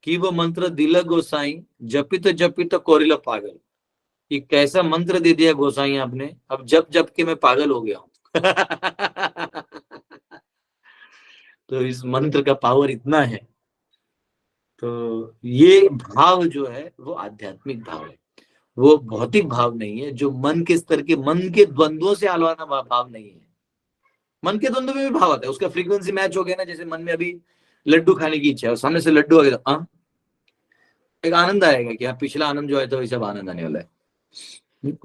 कि वो मंत्र दिला गोसाई जपित जपित कोरिला पागल। ये कैसा मंत्र दे दिया गोसाई आपने, अब जप जप के मैं पागल हो गया हूं। तो इस मंत्र का पावर इतना है। तो ये भाव जो है वो आध्यात्मिक भाव है, वो भौतिक भाव नहीं है, जो मन के स्तर के, मन के द्वंद्वों से आलवाना भाव नहीं है। मन के द्वंद्व में भी भाव आता है, उसका फ्रीक्वेंसी मैच हो गया ना, जैसे मन में अभी लड्डू खाने की इच्छा है और सामने से लड्डू आ गया तो एक आनंद आएगा कि पिछला आनंद जो है तो वैसा आनंद आने वाला है,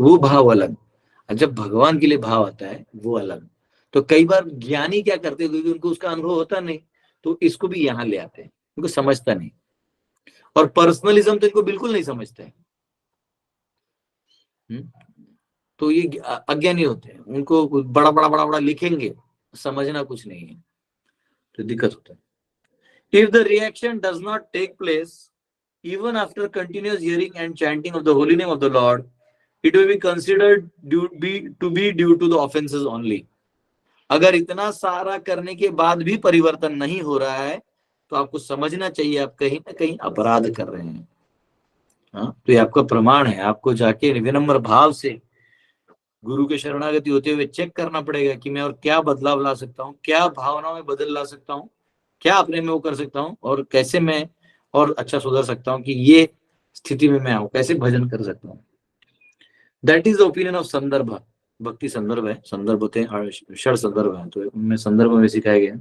वो भाव अलग। जब भगवान के लिए भाव आता है वो अलग। तो कई बार ज्ञानी क्या करते हैं, क्योंकि उनको उसका अनुभव होता नहीं, तो इसको भी यहाँ ले आते हैं, उनको समझता नहीं। और पर्सनलिज्म तो इनको बिल्कुल नहीं समझते हैं। तो ये अज्ञानी होते हैं, उनको बड़ा बड़ा बड़ा बड़ा लिखेंगे, समझना कुछ नहीं है, तो दिक्कत होता है। If the reaction does not take place even after continuous hearing and chanting of the holy name of the Lord, it will be considered to be due to the offenses only. अगर इतना सारा करने के बाद भी परिवर्तन नहीं हो रहा है तो आपको समझना चाहिए आप कहीं ना कहीं अपराध कर रहे हैं। तो ये आपका प्रमाण है, आपको जाके विनम्र भाव से गुरु के शरणागति होते हुए चेक करना पड़ेगा कि मैं और क्या बदलाव ला सकता हूँ, क्या भावनाओं में बदल ला सकता हूँ, क्या अपने में वो कर सकता हूँ, और कैसे मैं और अच्छा सुधर सकता हूँ कि ये स्थिति में मैं आऊं, कैसे भजन कर सकता हूँ। That is the opinion of संदर्भ। भक्ति संदर्भ है, संदर्भ होते हैं षड संदर्भ है, तो उनमें संदर्भ में सिखाया गया।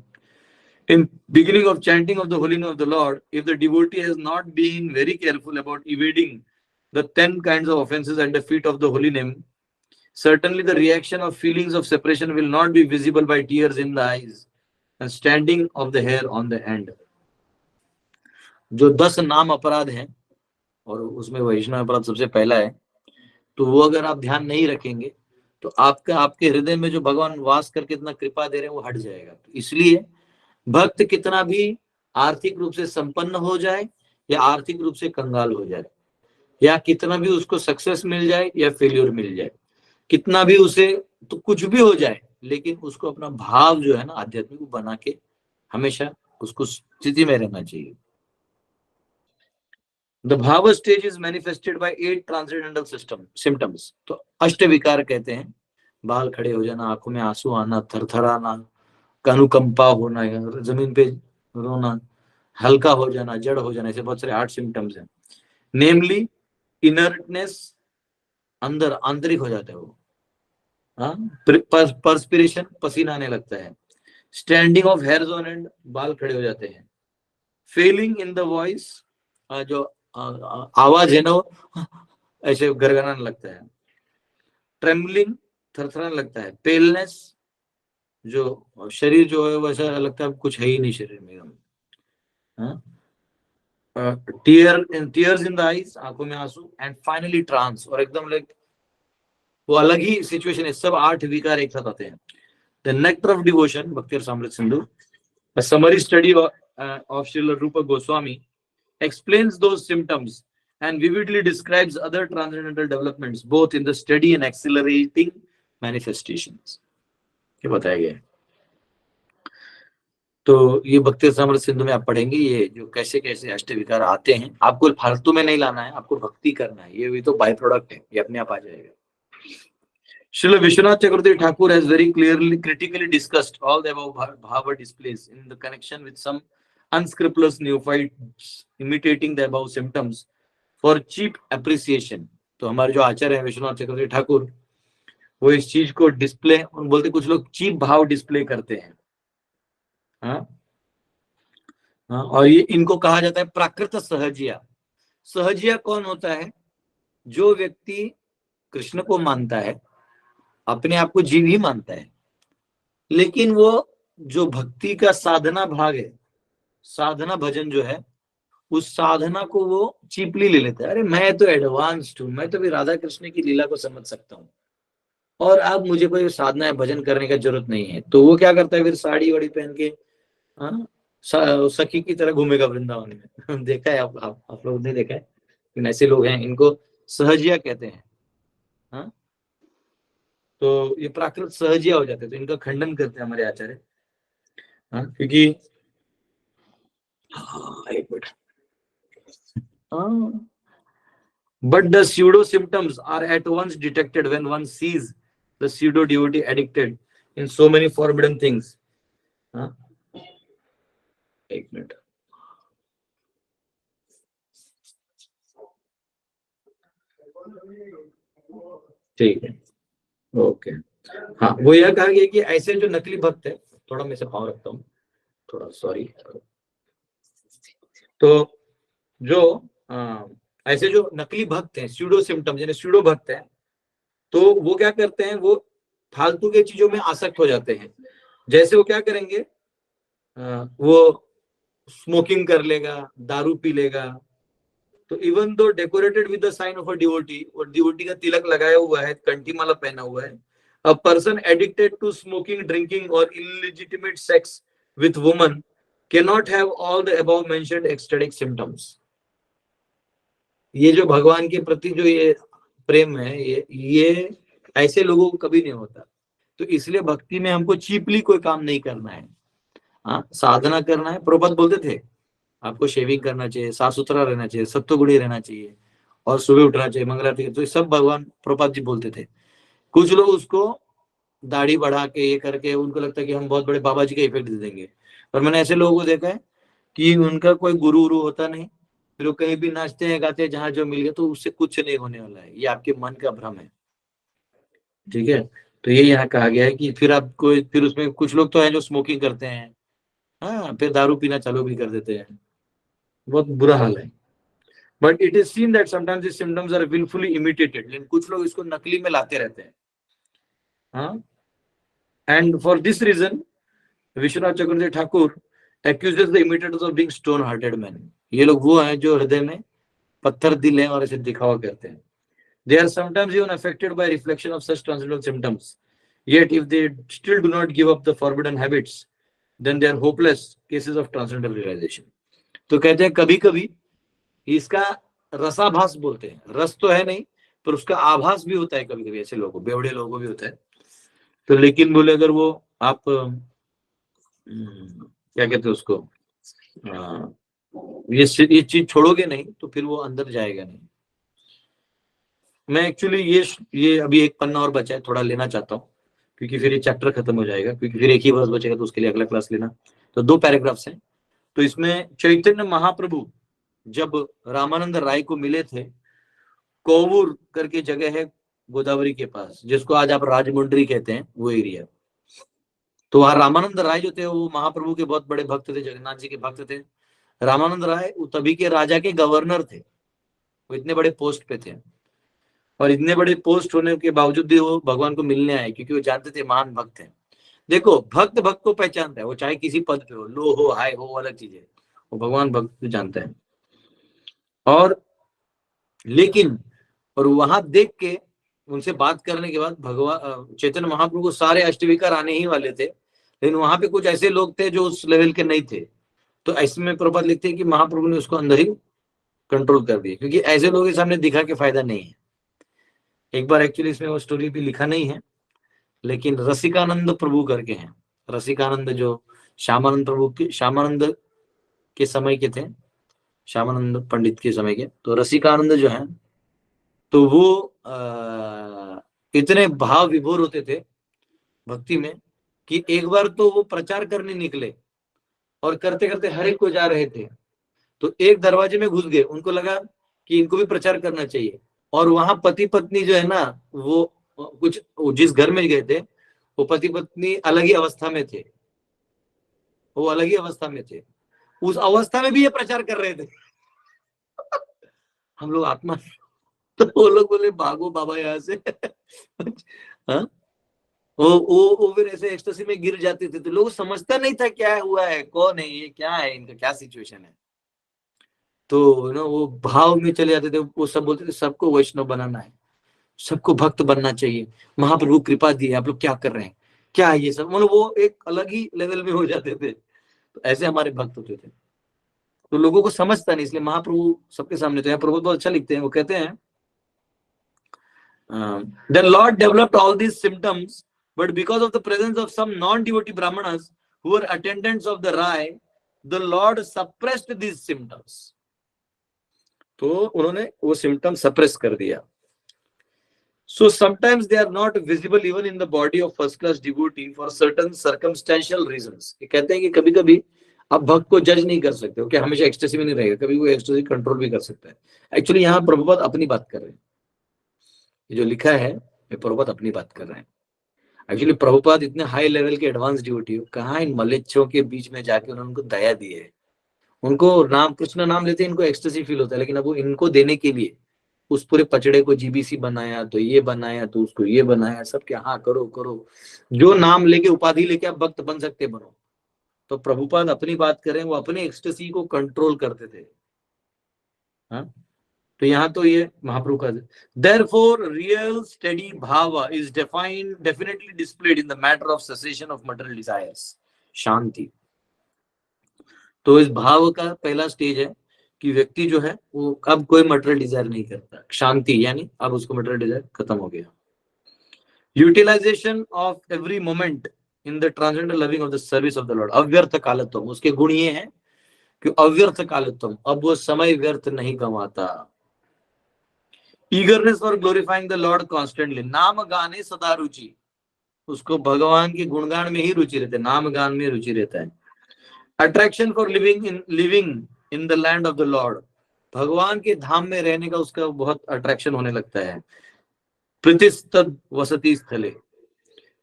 In beginning of chanting of the holy name of the Lord, if the devotee has not been very careful about evading the 10 kinds of offenses at the feet of the holy name, certainly the reaction of feelings of separation will not be visible by tears in the eyes and standing of the hair on the end. जो 10 नाम अपराध हैं और उसमें वैष्णव अपराध सबसे पहला है, तो वो अगर आप ध्यान नहीं रखेंगे तो आपके हृदय में जो भगवान वास करके इतना कृपा दे रहे हैं वो हट जाएगा। तो इसलिए भक्त कितना भी आर्थिक रूप से संपन्न हो जाए या आर्थिक रूप से कंगाल हो जाए, या कितना भी उसको सक्सेस मिल जाए या फेल्योर मिल जाए, कितना भी उसे तो कुछ भी हो जाए, लेकिन उसको अपना भाव जो है ना आध्यात्मिक बना के हमेशा उसको स्थिति में रहना चाहिए। The bhava stage is manifested by 8 transcendental symptoms. तो अष्ट विकार कहते हैं, बाल खड़े हो जाना, आंखों में आंसू आना, थरथराना, अनुकंपा होना, जमीन पे रोना, हल्का हो जाना, जड़ हो जाना, ऐसे बहुत सारे 8 सिम्टम्स हैं। नेमली इनर्टनेस, अंदर आंतरिक हो जाता है वो, परस्पिरेशन, पसीना आने लगता है, standing of hairs on and, बाल खड़े हो जाते हैं, फेलिंग इन द वॉइस, जो आवाज है ना वो ऐसे गरगराने लगता है, ट्रेम्बलिंग, थरथराने लगता है, पेलनेस, जो शरीर जो है वैसा लगता है कुछ है ही नहीं शरीर में, टीयर्स इन द आईज, आंखों में आंसू, एंड फाइनली ट्रांस, और एकदम लाइक वो अलग ही सिचुएशन है। सब 8 विकार एक साथ आते हैं। द नेक्टर ऑफ डिवोशन, भक्ति अमृत Sindhu, a summary study of Srila Rupa Goswami explains those symptoms and vividly describes other transcendental developments both in the steady and accelerating manifestations. ये बताया गया है। तो ये भक्ति अमृत सिंधु में आप पढ़ेंगे ये जो कैसे कैसे अष्टविकार आते हैं। आपको फालतू में नहीं लाना है, आपको भक्ति करना है, ये भी तो बाय प्रोडक्ट है, ये अपने आप आ जाएगा। Srila Vishwanath Chakravarti Thakur has very clearly, critically discussed all the above bhava displays in the connection with some unscrupulous neophytes imitating the above symptoms for cheap appreciation. तो हमारे जो आचार्य हैं विश्वनाथ चक्रवर्ती ठाकुर, वो इस चीज को डिस्प्ले, बोलते कुछ लोग चीप भाव डिस्प्ले करते हैं, और ये इनको कहा जाता है प्राकृत सहजिया। सहजिया कौन होता है? जो व्यक्ति कृष्ण को मानता है, अपने आप को जीव ही मानता है, लेकिन वो जो भक्ति का साधना भाग है, साधना भजन जो है, उस साधना को वो चीपली ले लेता है। अरे मैं तो एडवांस्ड हूं, मैं तो भी राधा कृष्ण की लीला को समझ सकता हूँ और अब मुझे कोई साधना या भजन करने का जरूरत नहीं है। तो वो क्या करता है, फिर साड़ी वाड़ी पहन के सखी की तरह घूमेगा वृंदावन में। देखा है आप लोग ने देखा है, लेकिन ऐसे लोग हैं, इनको सहजिया कहते हैं। तो ये प्राकृत सहजिया हो जाते हैं, तो इनका खंडन करते हैं हमारे आचार्य, क्योंकि एक minute, but the pseudo symptoms are at once detected when one sees the pseudo devotee addicted in so many forbidden things. एक मिनट, ठीक है, ओके। हाँ, वो यह कहा गया कि ऐसे जो नकली भक्त है, थोड़ा मैं से भाव रखता हूँ, थोड़ा सॉरी। तो जो ऐसे जो नकली भक्त हैं, स्यूडो सिम्टम्स यानी स्यूडो भक्त हैं, तो वो क्या करते हैं, वो फालतू के चीजों में आसक्त हो जाते हैं। जैसे वो क्या करेंगे, वो स्मोकिंग कर लेगा, दारू पी लेगा। तो even though decorated with the sign of a devotee, और डिवोटी का तिलक लगाया हुआ है, कंठी माला पहना हुआ है, a person addicted to smoking, drinking और illegitimate sex with woman cannot have all the above mentioned ecstatic symptoms. ये जो भगवान के प्रति जो ये प्रेम है, ये ऐसे लोगों को कभी नहीं होता। तो इसलिए भक्ति में हमको चीपली कोई काम नहीं करना है। हाँ, साधना करना है। प्रभुपाद बोलते थे आपको शेविंग करना चाहिए, साफ सुथरा रहना चाहिए, सत्वगुणी रहना चाहिए, और सुबह उठना चाहिए, मंगल आरती। तो सब भगवान प्रभुपाद जी बोलते थे। कुछ लोग उसको दाढ़ी बढ़ा के ये करके उनको लगता है कि हम बहुत बड़े बाबा जी का इफेक्ट दे देंगे। पर मैंने ऐसे लोगों को देखा है कि उनका कोई गुरु उरु होता नहीं, फिर वो कहीं भी नाचते हैं, गाते हैं, जहां जो मिल गया, तो उससे कुछ नहीं होने वाला है। ये आपके मन का भ्रम है, ठीक है। तो ये यहाँ कहा गया है कि फिर आपको, फिर उसमें कुछ लोग तो हैं जो स्मोकिंग करते हैं, हाँ, फिर दारू पीना चालू भी कर देते हैं, बहुत बुरा हाल है। But it is seen that sometimes this symptoms are wilfully imitated, लेकिन कुछ लोग इसको नकली में लाते रहते हैं। हाँ, and for this reason Vishwanath Chakravarti Thakur accuses the imitators of being stone hearted men। ये लोग वो हैं जो हृदय में पत्थर दिल हैं और ऐसे दिखावा करते हैं। They are sometimes even affected by reflection of such transcendental symptoms, yet if they still do not give up the forbidden habits, then they are hopeless cases of transcendental realization। तो कहते हैं कभी कभी इसका रसाभास बोलते हैं, रस तो है नहीं पर उसका आभास भी होता है कभी कभी, ऐसे लोगों, बेवड़े लोगों को भी होता है। तो लेकिन बोले अगर वो आप क्या कहते हैं उसको, ये चीज छोड़ोगे नहीं तो फिर वो अंदर जाएगा नहीं। मैं एक्चुअली ये अभी एक पन्ना और बचा है, थोड़ा लेना चाहता हूँ, क्योंकि फिर ये चैप्टर खत्म हो जाएगा, क्योंकि फिर एक ही वर्ष बचेगा, तो उसके लिए अगला क्लास लेना। तो 2 पैराग्राफ्स हैं। तो इसमें चैतन्य महाप्रभु जब रामानंद राय को मिले थे, कोवूर करके जगह है गोदावरी के पास, जिसको आज आप राजमुंड्री कहते हैं, वो एरिया। तो वहां रामानंद राय जो थे वो महाप्रभु के बहुत बड़े भक्त थे, जगन्नाथ जी के भक्त थे। रामानंद राय तभी के राजा के गवर्नर थे, वो इतने बड़े पोस्ट पे थे, और इतने बड़े पोस्ट होने के बावजूद भी वो भगवान को मिलने आए, क्योंकि वो जानते थे महान भक्त हैं। देखो, भक्त भक्त को पहचानता है, वो चाहे किसी पद पे हो, लो हो हाई हो, अलग चीज है, वो भगवान भक्त को जानता है। और लेकिन और वहां देख के उनसे बात करने के बाद भगवान चैतन्य महाप्रभु को सारे अष्टविकार आने ही वाले थे, लेकिन वहां पे कुछ ऐसे लोग थे जो उस लेवल के नहीं थे। तो ऐसे में प्रभुपाद लिखते हैं कि महाप्रभु ने उसको अंदर ही कंट्रोल कर दिया, क्योंकि ऐसे लोगों के सामने दिखा के फायदा नहीं है। एक बार एक्चुअली इसमें वो स्टोरी भी लिखा नहीं है, लेकिन रसिकानंद प्रभु करके हैं। रसिकानंद जो श्यामानंद प्रभु के, श्यामानंद के समय के थे, श्यामानंद पंडित के समय के। तो रसिकानंद जो है, तो वो इतने भाव विभोर होते थे भक्ति में कि एक बार तो वो प्रचार करने निकले, और करते करते हर एक को जा रहे थे, तो एक दरवाजे में घुस गए, उनको लगा कि इनको भी प्रचार करना चाहिए। और वहां पति पत्नी जो है ना, वो कुछ जिस घर में गए थे, वो पति पत्नी अलग ही अवस्था में थे, वो अलग ही अवस्था में थे, उस अवस्था में भी ये प्रचार कर रहे थे। हम लोग आत्मा तो वो लोग बोले भागो बाबा यहाँ से। हाँ, वो फिर ऐसे एक्सटेसी में गिर जाते थे, तो लोग समझता नहीं था क्या हुआ है, कौन है ये, क्या है इनका, क्या सिचुएशन है। तो ना वो भाव में चले जाते थे। वो सब बोलते थे सबको वैष्णव बनाना है, सबको भक्त बनना चाहिए, महाप्रभु कृपा दी है, आप लोग क्या कर रहे हैं, क्या है ये सब, मतलब वो एक अलग ही लेवल में हो जाते थे। तो ऐसे हमारे भक्त होते थे, तो लोगों को समझता नहीं, इसलिए महाप्रभु सबके सामने। तो यहाँ प्रभु बहुत अच्छा लिखते हैं, वो कहते हैं the Lord developed all these symptoms, but because of the presence of some non-devotee brahmanas who were attendants of the Rai, the Lord suppressed these symptoms। तो उन्होंने वो सिम्टम सप्रेस कर दिया। So sometimes they are not visible even in the body of first class devotee for certain circumstantial reasons। ये कहते हैं कि कभी कभी आप भक्त को जज नहीं कर सकते हो, कि हमेशा एक्सटेसी में नहीं रहेगा, कभी वो एक्सटेसी कंट्रोल भी कर सकता है। एक्चुअली यहाँ प्रभुपाद अपनी बात कर रहे हैं, जो लिखा है ये प्रभुपाद अपनी बात कर रहे हैं। एक्चुअली प्रभुपाद इतने हाई लेवल के एडवांस डिवोटी हो, कहाँ इन मलेच्छों के बीच में जाके उन्होंने उनको दया दी है। उनको नाम कृष्ण नाम लेते इनको एक्सटेसी फील होता है, लेकिन अब वो इनको देने के लिए उस पूरे पचड़े को जीबीसी बनाया, तो ये बनाया, तो उसको ये बनाया, सब क्या, हाँ करो करो, जो नाम लेके उपाधि लेके आप भक्त बन सकते बनो। तो प्रभुपाद अपनी बात करें, वो अपने एक्सटेसी को कंट्रोल करते थे। हाँ, तो यहाँ तो ये महाप्रभु का therefore real steady bhava is defined definitely displayed in the matter of cessation of material desires, शांति। तो इस भाव का पहला स्टेज है कि व्यक्ति जो है वो अब कोई मटेरियल डिजायर नहीं करता, शांति, यानी अब उसको मटेरियल डिजायर खत्म हो गया। Utilization of every moment in the transcendental loving of the service of the Lord, अव्यर्थ कालत्वम, उसके गुण ये हैं कि अव्यर्थ कालत्वम, अब वो समय व्यर्थ नहीं गंवाता। Eagerness for glorifying the Lord constantly, नाम गाने सदा रुचि, उसको भगवान के गुणगान में ही रुचि रहता है, नाम गान में रुचि रहता है। Attraction for living in the land of the Lord, भगवान के धाम में रहने का उसका बहुत अट्रैक्शन होने लगता है। प्रतिस्तद वसति स्थले,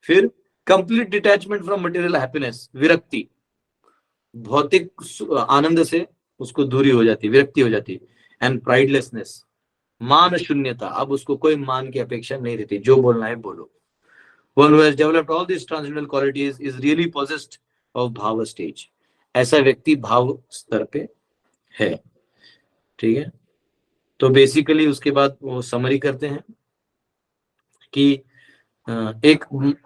फिर complete detachment from material happiness, विरक्ति, भौतिक आनंद से उसको दूरी हो जाती, विरक्ति हो जाती। एंड प्राइडलेसनेस, मान शून्यता, अब उसको कोई मान की अपेक्षा नहीं रहती, जो बोलना है बोलो। One who has developed all these transcendental qualities is really possessed of भाव stage, ऐसा व्यक्ति भाव स्तर पे है। ठीक है, तो बेसिकली उसके बाद वो समरी करते हैं कि एक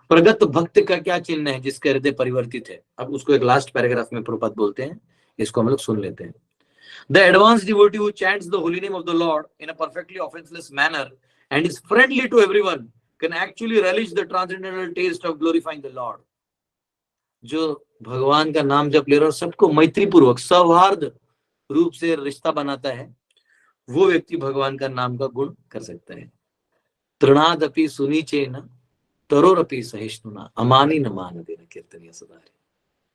प्रगत भक्त का क्या चिन्ह है जिसका हृदय परिवर्तित है। अब उसको एक लास्ट पैराग्राफ में प्रभुपाद बोलते हैं, इसको हम लोग सुन लेते हैं। The advanced devotee who chants the holy name of the Lord in a perfectly offenseless manner and is friendly to everyone can actually relish the transcendental taste of glorifying the Lord. जो भगवान का नाम जप ले रहा है और सबको मैत्री पूर्वक सौहार्द रूप से रिश्ता बनाता है, वो व्यक्ति भगवान का नाम का गुण कर सकता है। तृणादपि सुनीचेन तरोरपि सहिष्णुना अमानी न मान देना कीर्तनीय सदारे,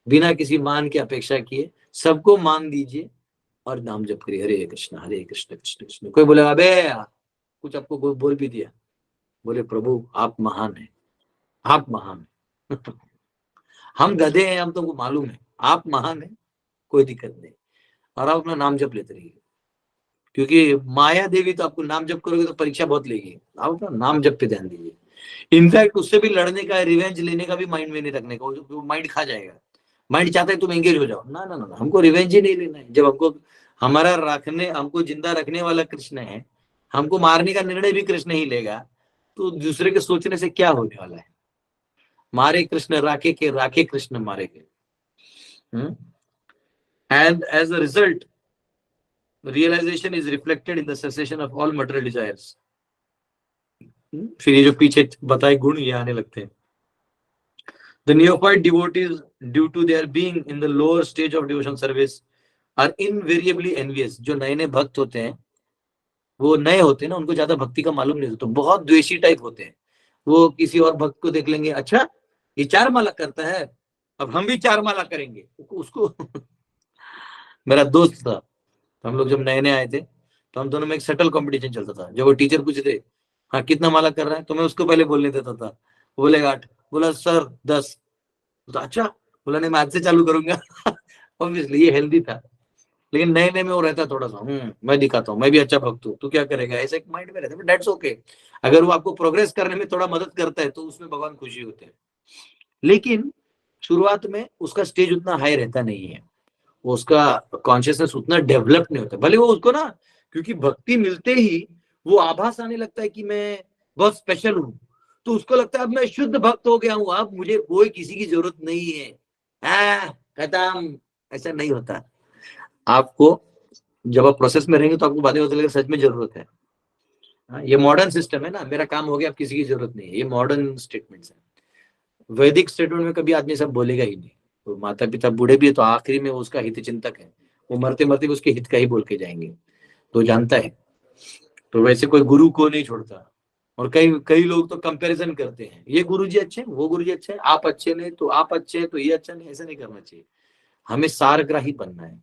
बिना किसी मान की अपेक्षा किए सबको मान दीजिए और नाम जप करिए, हरे कृष्ण कृष्ण कृष्ण। कोई बोले अबे कुछ आपको बोल भी दिया, बोले प्रभु आप महान हैं, आप महान हैं हम गधे हैं, हम तुमको मालूम है, आप महान हैं, कोई दिक्कत नहीं, और आप अपना नाम जप लेते रहिए, क्योंकि माया देवी तो आपको नाम जप करोगे तो परीक्षा बहुत लेगी, आप अपना नाम जप पे ध्यान दीजिए। इनफैक्ट उससे भी लड़ने का, रिवेंज लेने का भी माइंड में नहीं रखने का, वो माइंड खा जाएगा। माइंड चाहता है तुम एंगेज हो जाओ, ना ना ना, हमको रिवेंज ही नहीं लेना है। जब हमको हमारा हमको जिंदा रखने वाला कृष्ण है, हमको मारने का निर्णय भी कृष्ण ही लेगा, तो दूसरे के सोचने से क्या होने वाला है। मारे कृष्ण राखे के राखे कृष्ण मारे के। And as a result realization is reflected in the cessation of all material desires. फिर ये जो पीछे बताए गुण ये आने लगते हैं। The neophyte devotees, due to their being in the lower stage of devotion service, are invariably envious. जो नए नए भक्त होते हैं, वो नए होते हैं ना, उनको ज्यादा भक्ति का मालूम नहीं होता, तो बहुत द्वेषी टाइप होते हैं। वो किसी और भक्त को देख लेंगे, अच्छा ये 4 माला करता है, अब हम भी 4 माला करेंगे उसको मेरा दोस्त था, तो हम लोग जब नए नए आए थे तो हम दोनों में एक सटल कंपटीशन चलता था। जब वो टीचर पूछते हाँ कितना माला कर रहा है, तो मैं उसको पहले बोलने देता था, वो बोलेगा 8, बोला सर 10, तो अच्छा, बोला नहीं मैं आज से चालू करूंगा ऑब्वियसली ये हेल्दी था, लेकिन नए नए में वो रहता थोड़ा सा मैं दिखाता हूँ मैं भी अच्छा भक्त हूँ, तू क्या करेगा, ऐसे एक माइंड में रहता है। दैट्स ओके, अगर वो आपको प्रोग्रेस करने में थोड़ा मदद करता है तो उसमें भगवान खुशी होते हैं। लेकिन शुरुआत में उसका स्टेज उतना हाई रहता नहीं है, वो उसका कॉन्शियसनेस उतना डेवलप नहीं होता, भले वो उसको ना, क्योंकि भक्ति मिलते ही वो आभास आने लगता है कि मैं बहुत स्पेशल हूँ, तो उसको लगता है अब मैं शुद्ध भक्त हो गया हूँ, अब मुझे कोई किसी की जरूरत नहीं है, खत्म। ऐसा नहीं होता। आपको जब आप प्रोसेस में रहेंगे तो आपको बातें होते लगेगा सच में जरूरत है। ये मॉडर्न सिस्टम है ना, मेरा काम हो गया अब किसी की जरूरत नहीं है, ये मॉडर्न स्टेटमेंट्स है। वैदिक स्टेटमेंट में कभी आदमी सब बोलेगा ही नहीं। तो माता पिता बूढ़े भी है तो आखिरी में उसका हित चिंतक है, वो मरते मरते भी उसके हित का ही बोल के जाएंगे, तो जानता है। तो वैसे कोई गुरु को नहीं छोड़ता। और कई लोग तो कंपैरिजन करते हैं, ये गुरुजी अच्छे हैं, वो गुरुजी अच्छे हैं, आप अच्छे नहीं तो आप अच्छे हैं तो ये अच्छा नहीं, ऐसा नहीं करना चाहिए। हमें सारग्राही बनना है।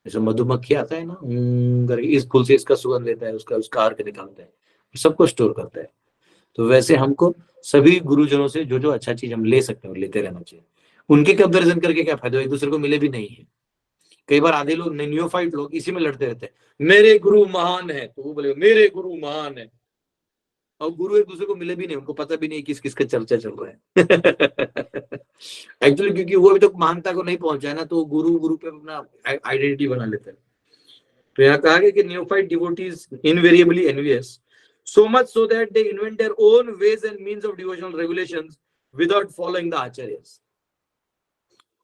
जैसे मधुमक्खी आता है ना, इस फूल से इसका सुगंध लेता है, उसका अर्क निकालता है, सबको स्टोर करता है। तो वैसे हमको सभी गुरुजनों से जो जो अच्छा चीज हम ले सकते हैं लेते रहना चाहिए। उनके कंपैरिजन करके क्या फायदा, एक दूसरे को मिले भी नहीं है। कई बार आधे लोग नियोफाइट लोग इसी में लड़ते रहते हैं, मेरे गुरु महान है, तो वो बोले मेरे गुरु महान है, और गुरु एक दूसरे को मिले भी नहीं, उनको पता भी नहीं किस किस का चर्चा चल रहा है। एक्चुअली क्योंकि वो अभी तक महानता को नहीं पहुंचा है ना, तो गुरु गुरु पे अपना आइडेंटिटी बना लेते हैं। तो यहाँ कहा गया कि neophyte devotees invariably envious, so much so that they invent their own ways and means of devotional regulations without following the acharyas.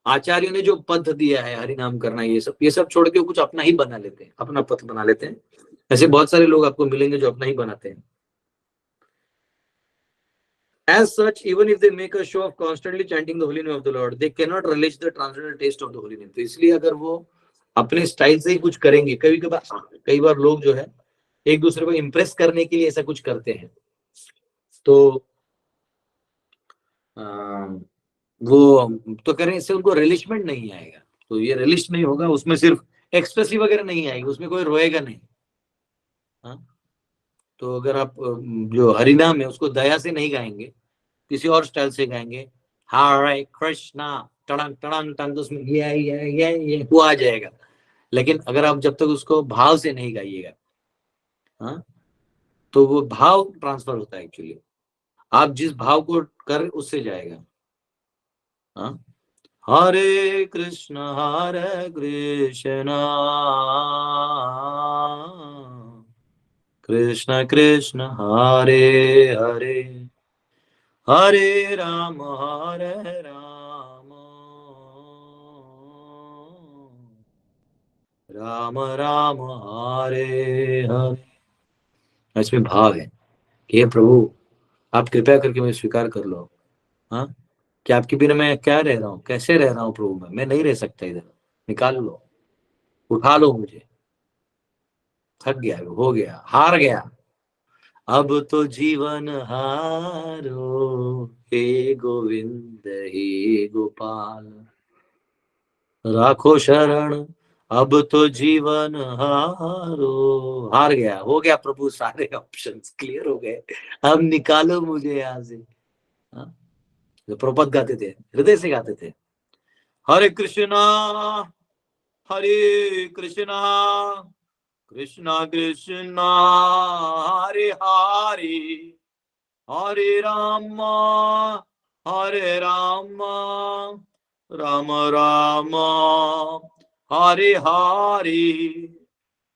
आचार्यों ने जो पथ दिया है हरि नाम करना, ये सब छोड़ के कुछ अपना ही बना लेते हैं, अपना पथ बना लेते हैं। ऐसे बहुत सारे लोग आपको मिलेंगे जो अपना ही बनाते हैं। As such, even if they make a show of constantly chanting the holy name of the Lord, they cannot relish the transcendental taste of the holy name. तो इसलिए अगर वो अपने स्टाइल से ही कुछ करेंगे, कई बार लोग जो है एक दूसरे को इम्प्रेस करने के लिए ऐसा कुछ करते हैं, तो वो तो करें, इससे उनको रिलिशमेंट नहीं आएगा। तो ये रिलिश नहीं होगा, उसमें सिर्फ एक्सप्रेसिव वगैरह नहीं आएगी, उसमें कोई रोएगा नहीं। हाँ, तो अगर आप जो हरिनाम है उसको दया से नहीं गाएंगे, किसी और स्टाइल से गाएंगे, हरे कृष्णा टड़ंग टड़ंग टंग, तो उसमें ये वो आ जाएगा। लेकिन अगर आप जब तक उसको भाव से नहीं गाइएगा, हाँ, तो वो भाव ट्रांसफर होता है एक्चुअली, आप जिस भाव को कर उससे जाएगा। हाँ, हरे कृष्ण कृष्ण कृष्ण हरे हरे, हरे राम राम राम हरे हरे। इसमें भाव है कि हे प्रभु आप कृपया करके मुझे स्वीकार कर लो। हाँ, कि आपके बिना मैं क्या रह रहा हूँ, कैसे रह रहा हूँ प्रभु, मैं नहीं रह सकता इधर, निकाल लो, उठा लो मुझे, थक गया, हो गया, हार गया, अब तो जीवन हारो, हे गोविंद हे गोपाल, राखो शरण, अब तो जीवन हारो, हार गया, हो गया प्रभु, सारे ऑप्शंस क्लियर हो गए, अब निकालो मुझे यहाँ से। हाँ, जो प्रपद गाते थे, हृदय से गाते थे, हरे कृष्णा कृष्णा कृष्णा हरे हरे, हरे राम राम राम हरे हरे।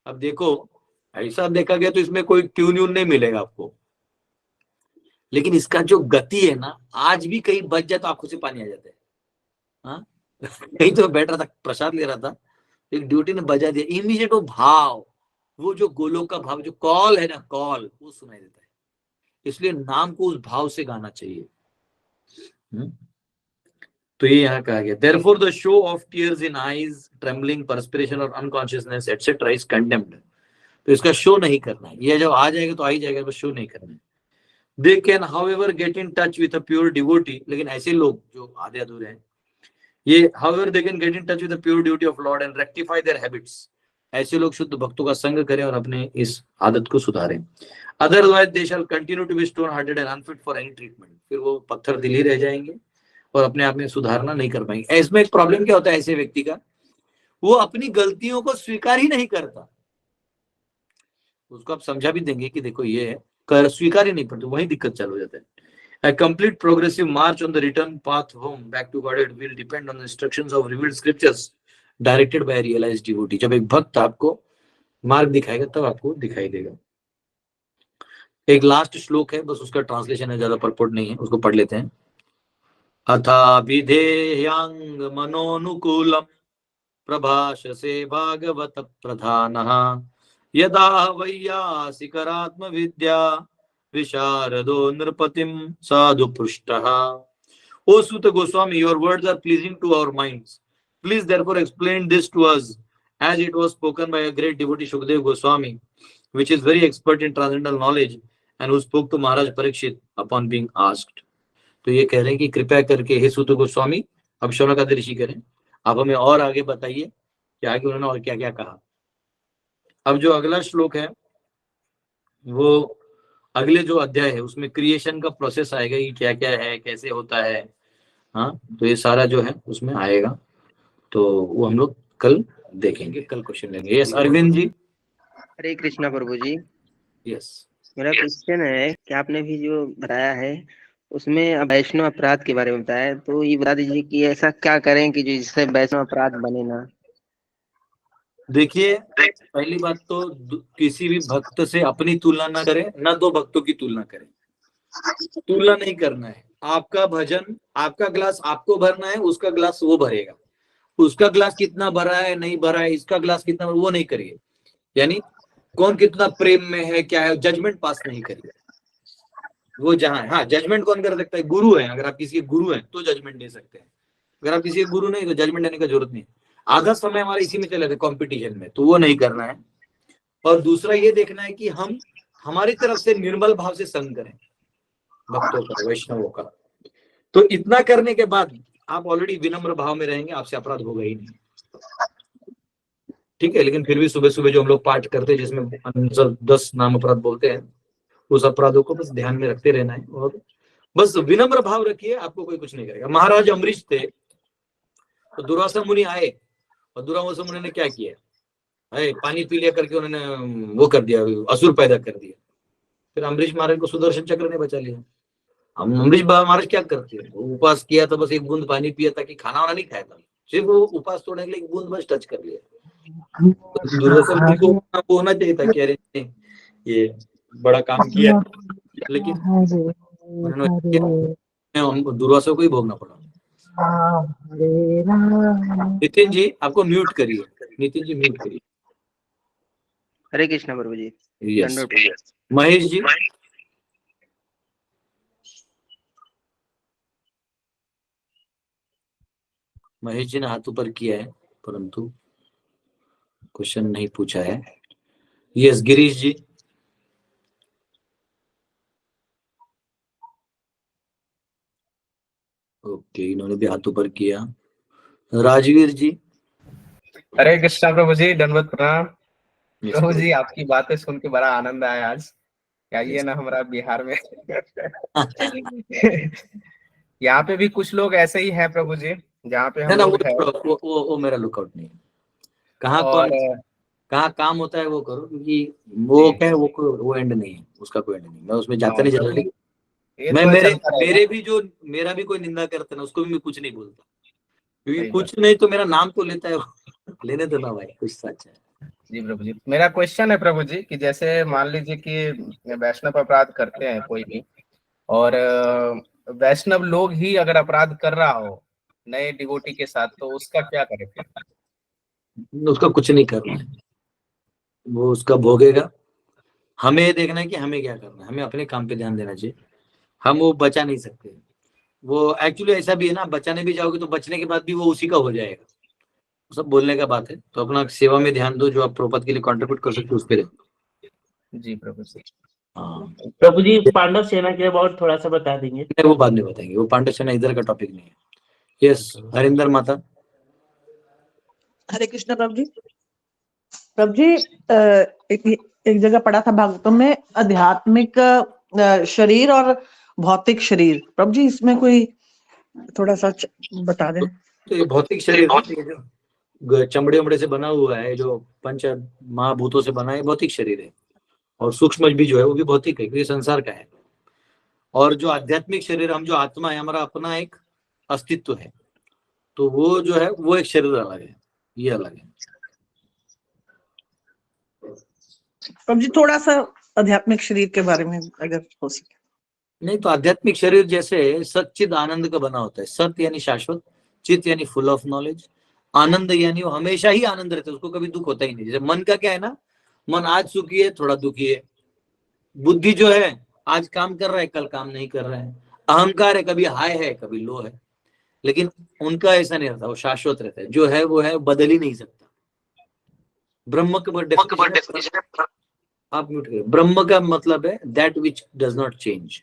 अब देखो, ऐसा देखा गया तो इसमें कोई ट्यून नहीं मिलेगा आपको, लेकिन इसका जो गति है ना, आज भी कहीं बच जाए तो आंखों से पानी आ जाता है। हाँ, कहीं तो बैठ रहा था, प्रसाद ले रहा था, एक ड्यूटी ने बजा दिया, इमीडिएट वो भाव, वो जो गोलोक का भाव, जो कॉल है ना, कॉल, वो सुनाई देता है। इसलिए नाम को उस भाव से गाना चाहिए। तो ये यहाँ कहा गया, therefore the show of tears in eyes, trembling, perspiration और unconsciousness etc. is condemned। तो इसका शो नहीं करना है, ये जब आ जाएगा तो आ ही जाएगा, बस शो नहीं करना है। They can however get in touch with a pure devotee, लेकिन ऐसे लोग जो आधे अधूरे हैं, ये however they can get in touch with the pure devotee of Lord and rectify their habits, ऐसे लोग शुद्ध भक्तों का संग करें और अपने इस आदत को सुधारें। Otherwise they shall continue to be stone hearted and unfit for any treatment। फिर वो पत्थर दिल ही रह जाएंगे और अपने आप में सुधारना नहीं कर पाएंगे। इसमें एक प्रॉब्लम क्या होता है ऐसे व्यक्ति का, वो अपनी गलतियों को स्वीकार ही नहीं करता। उसको आप समझा भी देंगे कि देखो ये है, कर स्वीकार ही नहीं करते, वही दिक्कत चालू हो जाता है। A complete progressive march on the return path home back to Godhead will depend on the instructions of revealed scriptures directed by a realized devotee। जब एक भक्त आपको मार्ग दिखाएगा तब आपको दिखाई देगा। एक लास्ट श्लोक है, बस उसका ट्रांसलेशन है, ज्यादा परपोर्ट नहीं है, उसको पढ़ लेते हैं। अथा विधेयांग मनोनुकूलम प्रभाषसे भागवत प्रधानः, यदा वैयासिकरात्म विद्या विशारदो नृपतिम साधु पृष्टः। O Suta Goswami, your words are pleasing to our minds. Please therefore explain this to us, as it was spoken by a great devotee Shukdev Goswami, which is very expert in transcendental knowledge and who spoke to Maharaj Parikshit upon being asked। तो ये कह रहे हैं कि कृपया करके हे सुत गोस्वामी, अब शौनकादि ऋषि करें, आप हमें और आगे बताइए कि आगे उन्होंने और क्या क्या कहा। अब जो अगला श्लोक है वो अगले जो अध्याय है उसमें क्रिएशन का प्रोसेस आएगा कि क्या क्या है, कैसे होता है। हाँ, तो ये सारा जो है उसमें आएगा, तो वो हम लोग कल देखेंगे, कल क्वेश्चन लेंगे। यस अरविंद जी। हरे कृष्णा प्रभु जी। यस, मेरा क्वेश्चन है कि आपने भी जो बताया है उसमें वैष्णव अपराध के बारे में बताया है, तो ये बता दीजिए कि ऐसा क्या करें कि जो जिससे वैष्णव अपराध बने ना। देखिए पहली बात तो किसी भी भक्त से अपनी तुलना ना करें, ना दो भक्तों की तुलना करें। तुलना नहीं करना है। आपका भजन, आपका ग्लास आपको भरना है, उसका ग्लास वो भरेगा। उसका ग्लास कितना भरा है नहीं भरा है, इसका ग्लास कितना, वो नहीं करिए। यानी कौन कितना प्रेम में है, क्या है, जजमेंट पास नहीं करिए। वो जहां है, हाँ जजमेंट कौन कर सकता है? गुरु है। अगर आप किसी के गुरु हैं तो जजमेंट दे सकते हैं। अगर आप किसी के गुरु नहीं तो जजमेंट देने का जरूरत नहीं। आधा समय हमारा इसी में चला था, कंपटीशन में, तो वो नहीं करना है। और दूसरा ये देखना है कि हम हमारी तरफ से निर्मल भाव से संग करें भक्तों का, वैष्णवों का। तो इतना करने के बाद आप ऑलरेडी विनम्र भाव में रहेंगे, आपसे अपराध होगा ही नहीं। ठीक है, लेकिन फिर भी सुबह सुबह जो हम लोग पाठ करते हैं जिसमें 10 नाम अपराध बोलते हैं, उस अपराधों को बस ध्यान में रखते रहना है और बस विनम्र भाव रखिए, आपको कोई कुछ नहीं करेगा। महाराज अम्बरीश थे, तो दुर्वासा मुनि आए, और दुर्वासा मुनि ने क्या किया? अरे पानी पी लिया करके उन्होंने वो कर दिया, असुर पैदा कर दिया। फिर अम्बरीश महाराज को सुदर्शन चक्र ने बचा लिया। हम अम्बरीश महाराज क्या करते हैं? उपवास किया था, बस एक बूंद पानी पिया ताकि खाना वाना नहीं खाया था, सिर्फ वो उपवास तोड़ने के लिए एक बूंद बस टच कर लिया। दुर्वासा मुनि को वो होना चाहिए था कि अरे ये बड़ा काम किया, लेकिन उन्होंने दुर्वासा को ही भोगना पड़ा। नितिन जी आपको म्यूट करिए, नितिन जी म्यूट करिए। हरे कृष्णा प्रभु जी। यस दंडवत प्रभु। महेश जी। महेश जी ने हाथ ऊपर किया है परंतु क्वेश्चन नहीं पूछा है। यस गिरीश जी। ओके, इन्होंने भी हाथ ऊपर किया। राजवीर जी। हरे कृष्णा प्रभु जी, दंडवत प्रणाम। Yes, प्रभु प्रभु। जी आपकी बातें सुन के बड़ा आनंद आया आज। आइए ना हमारा बिहार में। यहाँ पे भी कुछ लोग ऐसे ही हैं प्रभु जी, जहाँ पे ना हम ना, लोग है। वो मेरा लुकआउट नहीं है। कहाँ और कौन कहाँ काम होता है वो करो, क्योंकि वो क्या है, वो एंड नहीं है, उसका कोई एंड नहीं। मैं उसमें जाता नहीं प्रभु जनरली। जी, ये मैं तो मेरे चलता रहेगा। मेरे भी जो मेरा भी कोई निंदा करता है ना, उसको भी मैं कुछ नहीं बोलता, क्योंकि सही बात। कुछ नहीं तो मेरा नाम तो लेता है वो। लेने दो ना भाई, कुछ सच है। जी प्रभु जी, मेरा क्वेश्चन है प्रभु जी कि जैसे मान लीजिए कि वैष्णव अपराध करते हैं कोई भी, और वैष्णव लोग ही अगर अपराध कर रहा हो नए डिवोटी के साथ, तो उसका क्या करें फिर? उसका कुछ नहीं करना है, वो उसका भोगेगा। हमें ये देखना है कि हमें क्या करना है, हमें अपने काम पे ध्यान देना चाहिए। हम वो बचा नहीं सकते। वो एक्चुअली ऐसा भी है ना, बचाने भी जाओगे तो बचने के बाद भी वो उसी का हो जाएगा। सब बोलने का बात है, तो अपना सेवा में ध्यान दो, जो आप प्रभुपद के लिए कंट्रीब्यूट कर सकते हो उस पर। जी प्रभु जी। हाँ, प्रभु जी पांडव सेना के अबाउट थोड़ा सा बता देंगे। वो बाद में बताएंगे, वो पांडव सेना इधर का टॉपिक नहीं है। यस हरिंदर माता। हरे कृष्ण प्रभु जी। प्रभु जी एक जगह पढ़ा था भागवतम में, आध्यात्मिक शरीर और भौतिक शरीर। प्रभु जी इसमें कोई थोड़ा सा बता दें। तो ये भौतिक शरीर है, ये जो चमड़े उमड़े से बना हुआ है, जो पंच महाभूतों से बना है, भौतिक शरीर है। और सूक्ष्म भी जो है वो भी भौतिक है, क्योंकि संसार का है। और जो आध्यात्मिक शरीर, हम जो आत्मा है, हमारा अपना एक अस्तित्व है, तो वो जो है वो एक शरीर अलग है, ये अलग है। प्रभु जी थोड़ा सा आध्यात्मिक शरीर के बारे में अगर हो सके। नहीं तो आध्यात्मिक शरीर जैसे सच्चिद आनंद का बना होता है। सत्य यानी शाश्वत, चित यानी फुल ऑफ नॉलेज, आनंद यानी वो हमेशा ही आनंद रहता है, उसको कभी दुख होता ही नहीं। जैसे मन का क्या है ना, मन आज सुखी है, थोड़ा दुखी है। बुद्धि जो है आज काम कर रहा है, कल काम नहीं कर रहा है। अहंकार है, कभी हाई है कभी लो है। लेकिन उनका ऐसा नहीं रहता, वो शाश्वत रहता है। जो है वो है, बदल ही नहीं सकता। ब्रह्म का डेफिनेशन आप म्यूट करिए। ब्रह्म का मतलब है that which does not change.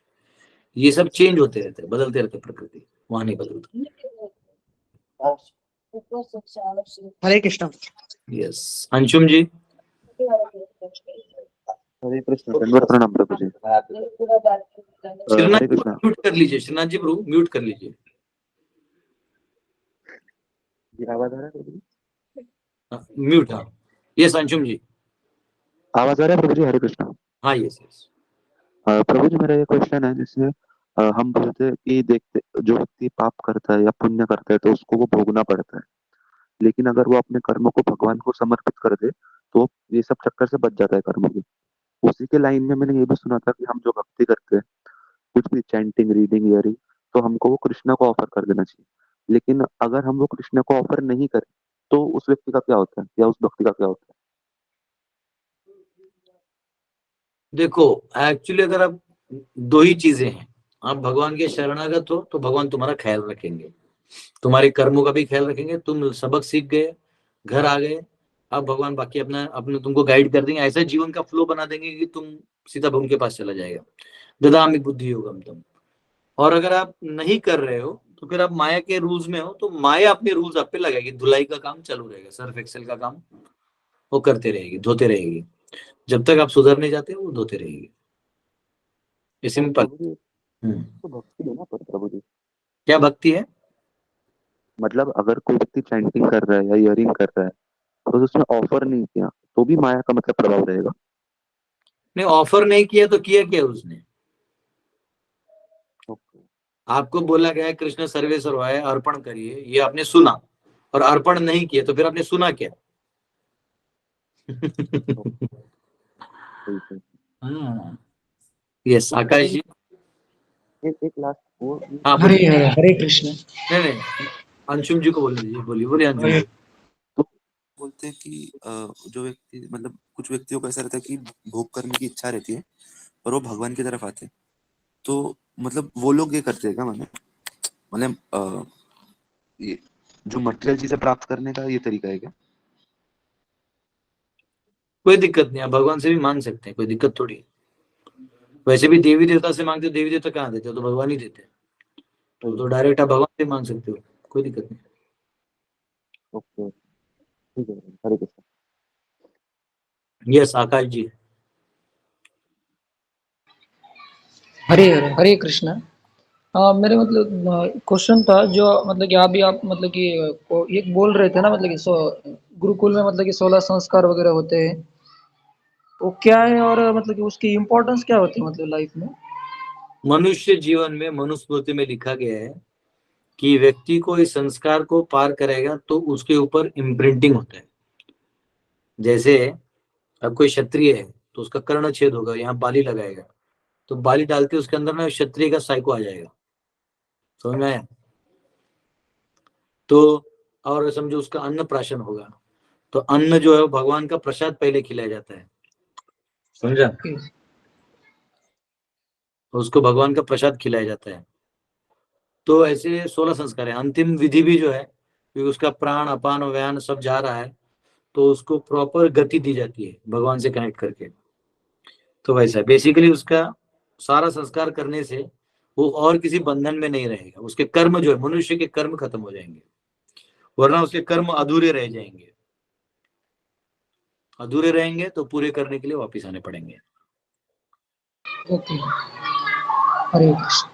ये सब चेंज होते रहते हैं, बदलते रहते हैं, प्रकृति वहां नहीं बदलती। हरे कृष्ण। यस अंशुम जी। हरे कृष्ण, दंडवत प्रणाम प्रभु जी। श्रीनाथ हरे जी कृष्ण म्यूट कर लीजिए, श्रीनाथ जी प्रभु म्यूट कर लीजिए। जी, आवाज आ रहा है प्रभु जी? म्यूट, हाँ। ये अंशुम जी। आवाज आ रहा है प्रभु जी? हरे कृष्ण। हाँ, यस यस। प्रभु जी, मेरा ये क्वेश्चन है, जैसे हम बोलते हैं कि देखते जो व्यक्ति पाप करता है या पुण्य करता है तो उसको वो भोगना पड़ता है, लेकिन अगर वो अपने कर्मों को भगवान को समर्पित कर दे तो ये सब चक्कर से बच जाता है कर्मों की। उसी के लाइन में मैंने ये भी सुना था कि हम जो भक्ति करते हैं, कुछ भी चैंटिंग, रीडिंग, हियरिंग, तो हमको वो कृष्णा को ऑफर कर देना चाहिए। लेकिन अगर हम वो कृष्णा को ऑफर नहीं करें तो उस व्यक्ति का क्या होता है या उस भक्ति का क्या होता है? देखो, एक्चुअली अगर आप, दो ही चीजें हैं। आप भगवान के शरणागत हो तो भगवान तुम्हारा ख्याल रखेंगे, तुम्हारे कर्मों का भी ख्याल रखेंगे। तुम सबक सीख गए, घर आ गए, अब भगवान बाकी अपना अपने तुमको गाइड कर देंगे, ऐसा जीवन का फ्लो बना देंगे कि तुम सीधा भगवान के पास चला जाएगा। ददामि बुद्धि योगम तुम। और अगर आप नहीं कर रहे हो तो फिर आप माया के रूल्स में हो, तो माया अपने रूल्स आप पे लगाएगी, धुलाई का काम चालू रहेगा, सर्फ एक्सेल का काम वो करते रहेगी, धोते रहेगी। जब तक आप सुधर नहीं जाते वो धोते रहेगी। ये सिंपल। प्रभु जी, तो भक्ति है ना प्रभु जी? क्या भक्ति है? मतलब अगर कोई व्यक्ति चैंटिंग कर रहा है या हियरिंग कर रहा है तो उसने ऑफर नहीं किया तो भी माया का मतलब प्रभाव रहेगा? नहीं, ऑफर नहीं किया तो किया क्या उसने? आपको बोला गया है कृष्ण सर्वे सर्वाय अर्पण करिए, ये आपने सुना और अर्पण नहीं किया, तो फिर आपने सुना क्या? यस आकाश जी। एक लास्ट वो हाँ हरे बोलिए। हरे कृष्ण। नहीं नहीं, अंशुम जी को बोल दीजिए, बोलिए बोलिए अंशुम जी। तो बोलते हैं कि जो व्यक्ति, मतलब कुछ व्यक्तियों को ऐसा रहता है कि भोग करने की इच्छा रहती है और वो भगवान की तरफ आते हैं, तो मतलब वो लोग ये करते हैं क्या? मतलब ये जो मटेरियल चीजें प्राप्त करने का ये तरीका है क्या? कोई दिक्कत नहीं, आप भगवान से भी मांग सकते हैं, कोई दिक्कत थोड़ी है। वैसे भी देवी देवता से मांगते, देवी देवता कहाँ देते हो? तो भगवान ही देते हैं। तो डायरेक्ट आप भगवान से मांग सकते हो, कोई दिक्कत नहीं। ओके, ठीक है, हरे कृष्ण। यस आकाश जी। हरे हरे हरे कृष्ण। मेरे मतलब क्वेश्चन था, जो मतलब कि अभी आप मतलब कि एक बोल रहे थे ना, मतलब कि गुरुकुल में मतलब कि 16 संस्कार वगैरह होते हैं, वो क्या है और मतलब कि उसकी इम्पोर्टेंस क्या होती है मतलब लाइफ में? मनुष्य जीवन में मनुस्मृति में लिखा गया है कि व्यक्ति को इस संस्कार को पार करेगा तो उसके ऊपर इम्प्रिंटिंग होता है। जैसे अब कोई क्षत्रिय है तो उसका कर्ण छेद होगा, यहाँ बाली लगाएगा, तो बाली डालते उसके अंदर ना क्षत्रिय का साइको आ जाएगा, समझ में आया? तो और समझो उसका अन्न प्राशन होगा, तो अन्न जो है भगवान का प्रसाद पहले खिलाया जाता है, समझा? तो उसको भगवान का प्रसाद खिलाया जाता है। तो ऐसे 16 संस्कार है। अंतिम विधि भी जो है, क्योंकि उसका प्राण अपान व्यान सब जा रहा है, तो उसको प्रॉपर गति दी जाती है भगवान से कनेक्ट करके। तो वैसा बेसिकली उसका सारा संस्कार करने से वो और किसी बंधन में नहीं रहेगा। उसके कर्म जो है, मनुष्य के कर्म खत्म हो जाएंगे, वरना उसके कर्म अधूरे रह जाएंगे। अधूरे रहेंगे तो पूरे करने के लिए वापिस आने पड़ेंगे। ओके, हरे कृष्ण।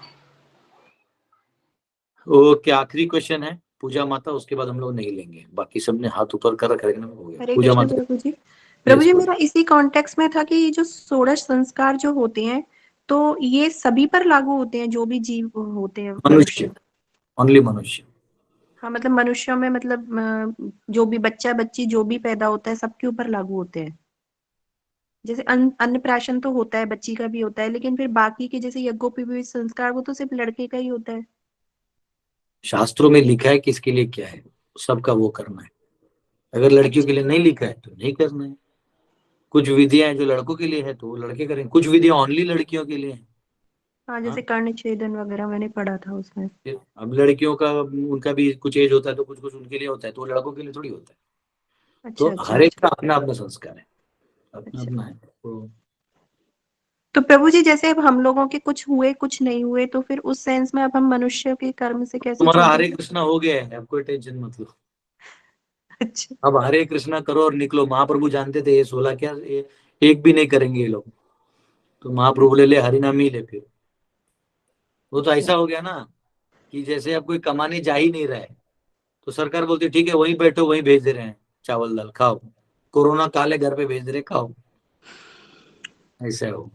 ओके, आखिरी क्वेश्चन है पूजा माता, उसके बाद हम लोग नहीं लेंगे, बाकी सबने हाथ ऊपर कर रखा है, हो गया। हरे पूजा कृष्ण माता। प्रभु जी। प्रभु यस जी, बोलिए। मेरा इसी कॉन्टेक्स्ट में था कि ये जो 16 संस्कार जो होते हैं, तो ये सभी पर लागू होते हैं जो भी जीव होते हैं, मनुष्य, मनुष्य? ओनली मनुष्य। हाँ, मतलब मनुष्यों में मतलब जो भी बच्चा बच्ची जो भी पैदा होता है सबके ऊपर लागू होते हैं। जैसे अन्नप्राशन तो होता है, बच्ची का भी होता है, लेकिन फिर बाकी के जैसे यज्ञोपवीत संस्कार वो तो सिर्फ लड़के का ही होता है। शास्त्रों में लिखा है किसके लिए क्या है, सबका वो करना है। अगर लड़कियों के लिए नहीं लिखा है तो नहीं करना है। कुछ विधियां हैं जो लड़कों के लिए है तो वो लड़के करें, कुछ विधियां ओनली लड़कियों के लिए है। हाँ, जैसे कर्ण छेदन वगैरह मैंने पढ़ा था उसमें। अब लड़कियों का उनका भी कुछ एज होता है, तो कुछ कुछ उनके लिए होता है, तो वो लड़कों के लिए थोड़ी होता है। तो अच्छा अच्छा हर एक अच्छा का अपना अपना संस्कार है, अपना अच्छा। अपना है। तो प्रभु जी, जैसे अब हम लोगों के कुछ हुए कुछ नहीं हुए, तो फिर उस सेंस में अब हम मनुष्य के कर्म से कैसे तुम्हारा छूटे? हरे कृष्णा हो गया है, अब कोई टेंशन मत लो। अच्छा। अब हरे कृष्णा करो और निकलो। महाप्रभु जानते थे ये 16 क्या, एक भी नहीं करेंगे ये लोग, तो महाप्रभु ले हरि नाम ही ले। फिर वो तो ऐसा हो गया ना कि जैसे अब कोई कमाने जा ही नहीं रहा है, तो सरकार बोलती है ठीक है वहीं बैठो, वहीं भेज दे रहे हैं चावल दाल, खाओ, कोरोना काल है घर पे भेज दे रहे, खाओ, ऐसा हो।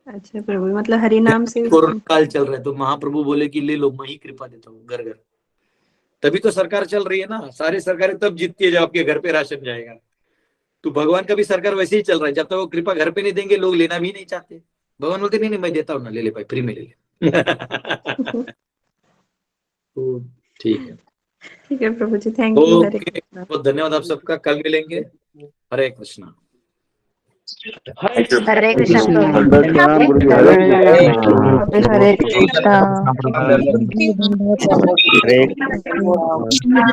अच्छा प्रभु, मतलब हरि नाम से कोरोना काल चल रहा है तो महाप्रभु बोले कि ले लो, मैं ही कृपा देता हूँ घर घर। तभी तो सरकार चल रही है ना, सारी सरकारें तब जीतती है जब आपके घर पे राशन जाएगा। तो भगवान का भी सरकार वैसे ही चल रहा है, जब तक वो कृपा घर पे नहीं देंगे लोग लेना भी नहीं चाहते। भगवान बोलते नहीं नहीं मैं देता हूँ ना, ले ले भाई, फ्री में ले ले। तो ठीक है, ठीक है प्रभु जी, थैंक यू। हरे ओके, बहुत धन्यवाद आप सबका, कल मिलेंगे। हरे कृष्णा। हरे कृष्ण प्रभु। प्रणाम गुरु जी, हरे कृष्ण। हरे कृष्ण। धन्यवाद। हरे